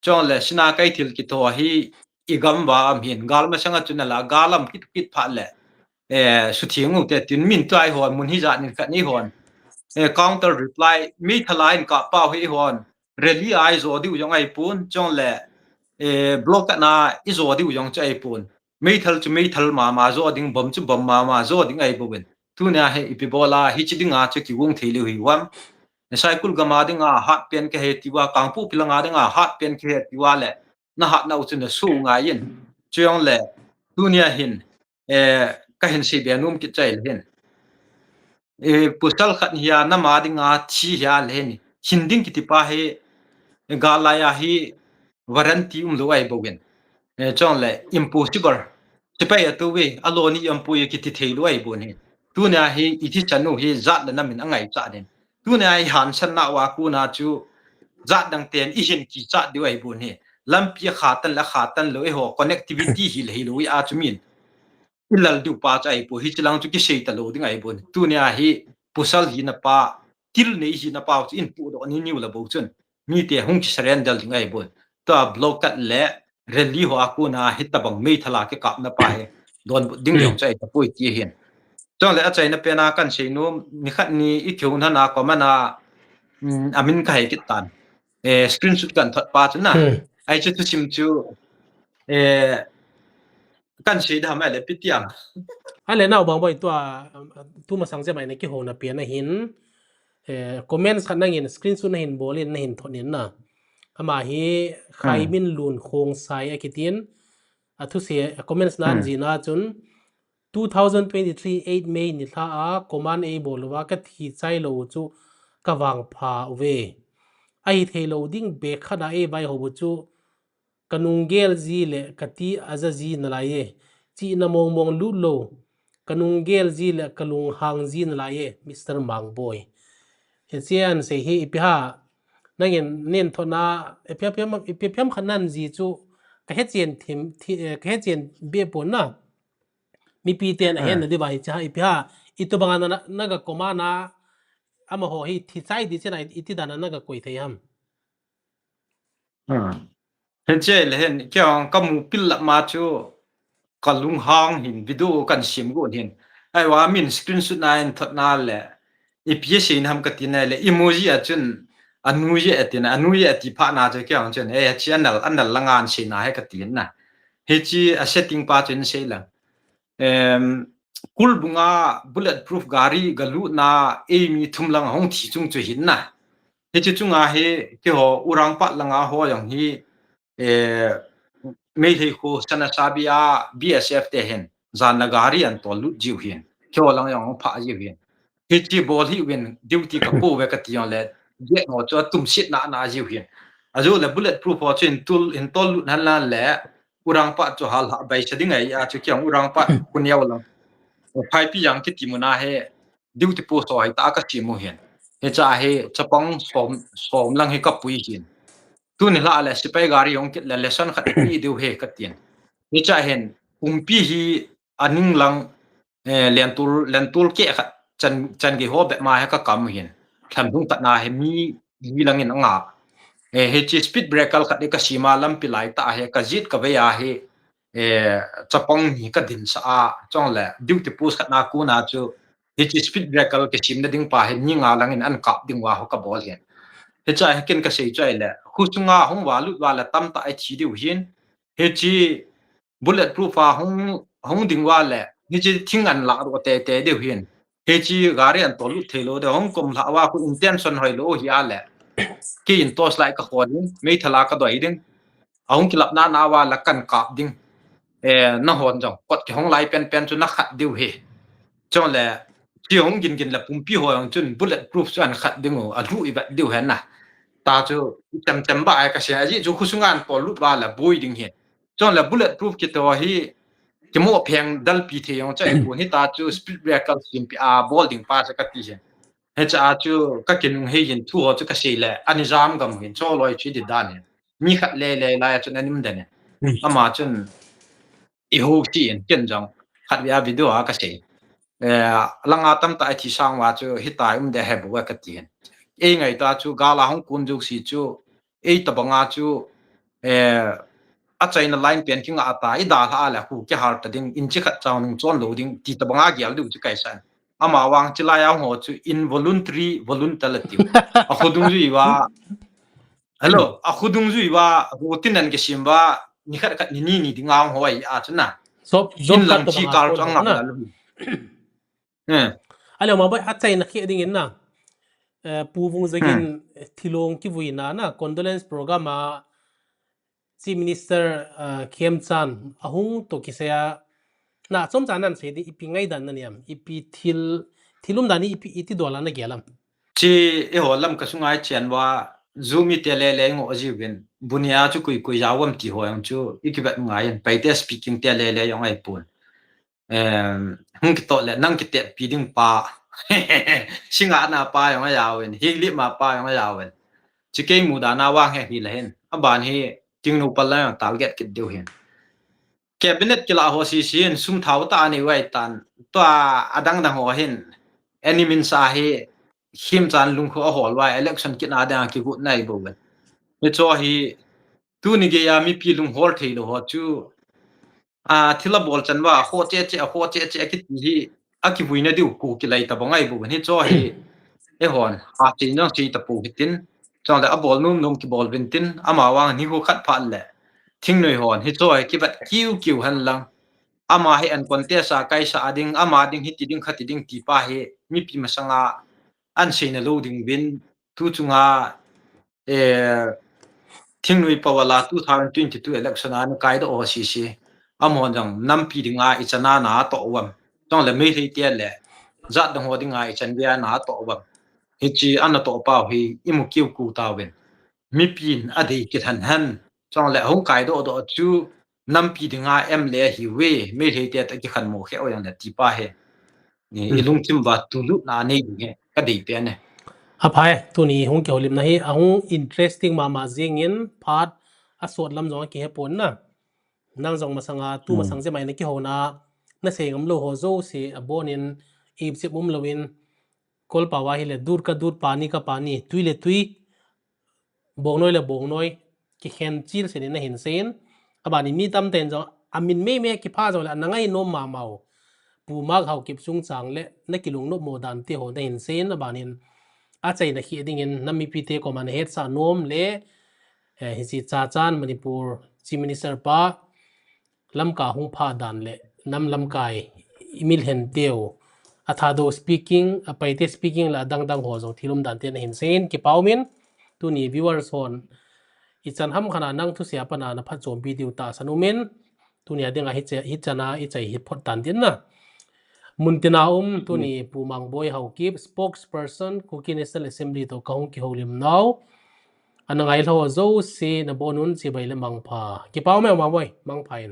chon le sina kai thil ki to hi igam wa am hin gal ma sanga chuna la galam kit pha le su thiang te tin min twai hon mun hi ja ni khat ni hon counter reply mi thalain ka pa hi hon rally ai zo diu jong ai pun chong le block na I zo diu jong chai pun mi thal ma zo ding bom chu bom ma zo ding ai buben tu na he ipibola hi chi dinga che ki wong theilu hi wam cycle ga ma dinga hat pen ke he tiwa kangpu pilanga dinga hat pen ke he tiwa le na hat na uchun su nga yin chong le tu nia hin ka hin si be num ki chai le hin pusal khat hiya na ma dinga chi ya le ni hinding ki tipa he galaya hi warranty lo ai bogen chong le impossible tipai atu we aloni ampu ye ki ti thei lo ai bon he tu na hi ithi chanu hi zat na min angai cha den tu ne ai han san na wa ku na chu za dang ten I hin ki cha de ai bun he lam pi kha tan lo e ho connectivity hi le lo a chu min ilal du pa chai po hi chilang chu ki sei ta lo ding ai bun tu ne a hi pusal hi na pa til nei hi na pa chu in pu do ni niu la bo chun mi te hung ki saren dal ding ai bun ta block kat le rally ho aku na hit ta bang mei thala ke kap na pa he don ding yong chai ta poi ti hian chong le a chai na pe na kan sei no ni khat ni I theu na na ko mana amin kai kit tan screenshot kan thot pa chu na ai chu tu chim chu kan sei da ma le pitiam ale na bang boy tu ma sang je mai na ki ho na pe na hin comments khan na ngin screenshot na hin bolin na hin thonin na ama hi khai min lun khong sai a kitin athu se comments nan ji na chun 2023 8 May ni tha a command a bolwa ka thi chai lo chu ka wang pha we ai thelo ding be khana e bai ho bu chu kanungel ji le kati aza ji na la ye chi na mong lu lo kanungel ji le kalung hang ji na la ye Mr. Mangboy chian se hi ipha nangin nen thona epyam khanan ji chu ka he chen thim ka he chen be pon na mi pi ten hen na device cha ipha itubanga na ga komana ama ho hi thi chai di chena iti dana na ga koi thayam hen che le hen kyang kamu pil la ma chu kalung hang hin video kan sim go hin ai wa min screenshot na en thot na le ipye sin ham ka tin le emoji a chun anu ye atin anu ye ati pha na je kyang chen channel anal langan sin na he ka tin na he chi a setting pa chen sei la kul bunga bulletproof gari galu na emi thumlang hong thi chung chu hin na he chi chunga he ke ho urang pa langa ho yang hi mei thei ko sana sabia BSF te hen zan na gari an to lu jiu hin kyo lang yang pha jiu hin he chi bol hi wen duty ka po ve ka tiang le ye ngo cho tum sit na jiu hin azu le bulletproof ho chen tul in tol lu nan la le urang pa cho hal ha bai chading ai a chu kyang urang pa kun yaw lang phai pi yang ki timuna he duty po so ai ta ka chi mo hin he cha he chapang som lang he ka pui hin tu ni la le sipai gari yong kit le lesson khat pi deu he ka tien ni cha hen umpi hi aning lang lentul ke khat chan ge ho be ma ha ka kam hin tham dung ta na he mi lang in anga he chi speed breaker khat ka sima lam pi lai ta he ka jit ka ve ya he chapang ni ka din sa a chong le duty post khat na ku na chu he chi speed breaker ke sim na ding pa he ni nga lang in an kap ding wa ho ka bol hen he cha he ken ka sei chai le khu chunga hong wa lu wa la tam ta ai thi diu hin he chi bulletproof a hong ding wa le ni chi thing an la ro te diu hin he chi gari an to lu thelo de hong kom la wa ku intention hoi lo hi a le ki in tos lai ka khon mei thala ka doi ding ahong kilap na wa la kan kap ding na hon jong kot ki hong lai pen chu na khat diu he chong le chi hong gin la pum pi ho yang chun bulletproof chuan khat ding o a lu I ba diu hen na ta chu tem ba ai ka sia ji chu khusungan to lu ba la boi ding he chong la bulletproof ki to hi ki mo pheng dal pi the yong chai ku hi ta chu speed breaker sim pi a bolding pa cha ka ti he he cha chu ka kin he yin thu ho chu ka sei le ani jam gam hin cho loi chi di dan he mi khat le la chu na nim da ne ama chun I ho ti en ken jang khat ya video a ka sei langa tam ta thi sang wa chu hi ta de he bu ka ti hen ngai ta chu gala hong kun ju si chu ta banga chu a chaina line pen king ata I da ha la ku ke har ta ding in chi khat chaw ning chon lo ding ti ta banga gyal du chu kai san ama wang chila ya ho chu involuntary voluntary a khudung ju wa hello a khudung ju wa rotin an ke simba ni khat khat ni ding ang hoi a chuna job lang chi kar chang na la lu ale ma bai atsai na khi ding in na pu vung zagin thilong ki vuina na condolence program a chief minister Kem Chan ahung to kisaya na chom chanan se di ipi ngai dan na niam ipi thilum dani ipi iti dola na gelam chi ho lam ka sungai chen wa zoomi tele ngo jiwin bunia chu kui jawam ti ho yang chu ikibat ngai pai te speaking tele yong ai pun hung ki to le nang ki te pi ding pa singa na pa yang ayawen higli ma pa yang ayawen chike muda na wang he hi lehen aban hi tingnu pala yang target kit deu hen cabinet kila ho si sin sum thau ta ni wai tan to adang dang ho hen animin sa hi him chan lung kho hol wai election kit na da ki gut nai bo ben ni cho hi tu ni ge ya mi pi lung hol thei lo ho chu thila bol chan wa ho che ki ti hi aki buina diu ku ki lai ta bangai bu ni cho hi e hon ha chi no chi ta pu hitin chong la bol num ki bol vintin ama wang ni ho khat pha le thing noi hon hi cho hi ki bat kiu han lang ama hi an contest a kai sa ading ama ding hi ti ding khati ding ti pa hi mi pi masanga an seina loading bin tu chunga e thing noi pawala 2022 election an kai do OCC amon jang nam pi dinga ichana na to wam tong le me hi te le zat dang ho dinga ichan bia na to wam hi chi an to pa hi imu kiu ku ta wen mi pin adi ki than han chong le hong kai do chu nam pi dinga em le hi we me hi te ta ki khan mo khe o yang da ti pa he ni ilung tim ba tu lu na nei nge ka dei pe ne aphai tuni hong ke holim na hi ahung interesting ma jingin phat asot lam jong ki hepon na nang jong masanga tu masang je mai na ki hona na sengam lo ho zo se abonin ib se bum lowin kol pawa hi le dur ka dur pani ka pani tui le tui bongnoi le bongnoi ki khen chil se na hin sen abani mi tam ten jo amin me ki pha jo la nangai no ma mau pu mak hau kip sung chang le na kilung no mo dan te ho na hin sen abanin a chai na hi ding in nami pi te ko man het sa nom le hi si cha chan manipur chief minister pa lam ka hung pha dan le nam lam kai imil hen teo athado speaking apaite speaking la dang ho jong thilum dan te na hin sen ki paumin tu ni viewers hon ichan ham khana nang thu sia pana na pha chom video ta sanumen tu ni adinga hi chana i chai hi phot tan din na muntina tu ni pumang boy hau kip spokesperson kuki national assembly to kaung ki holim now anangai lo zo si na bonun si bai le mangpha ki pau me ma boy mangphain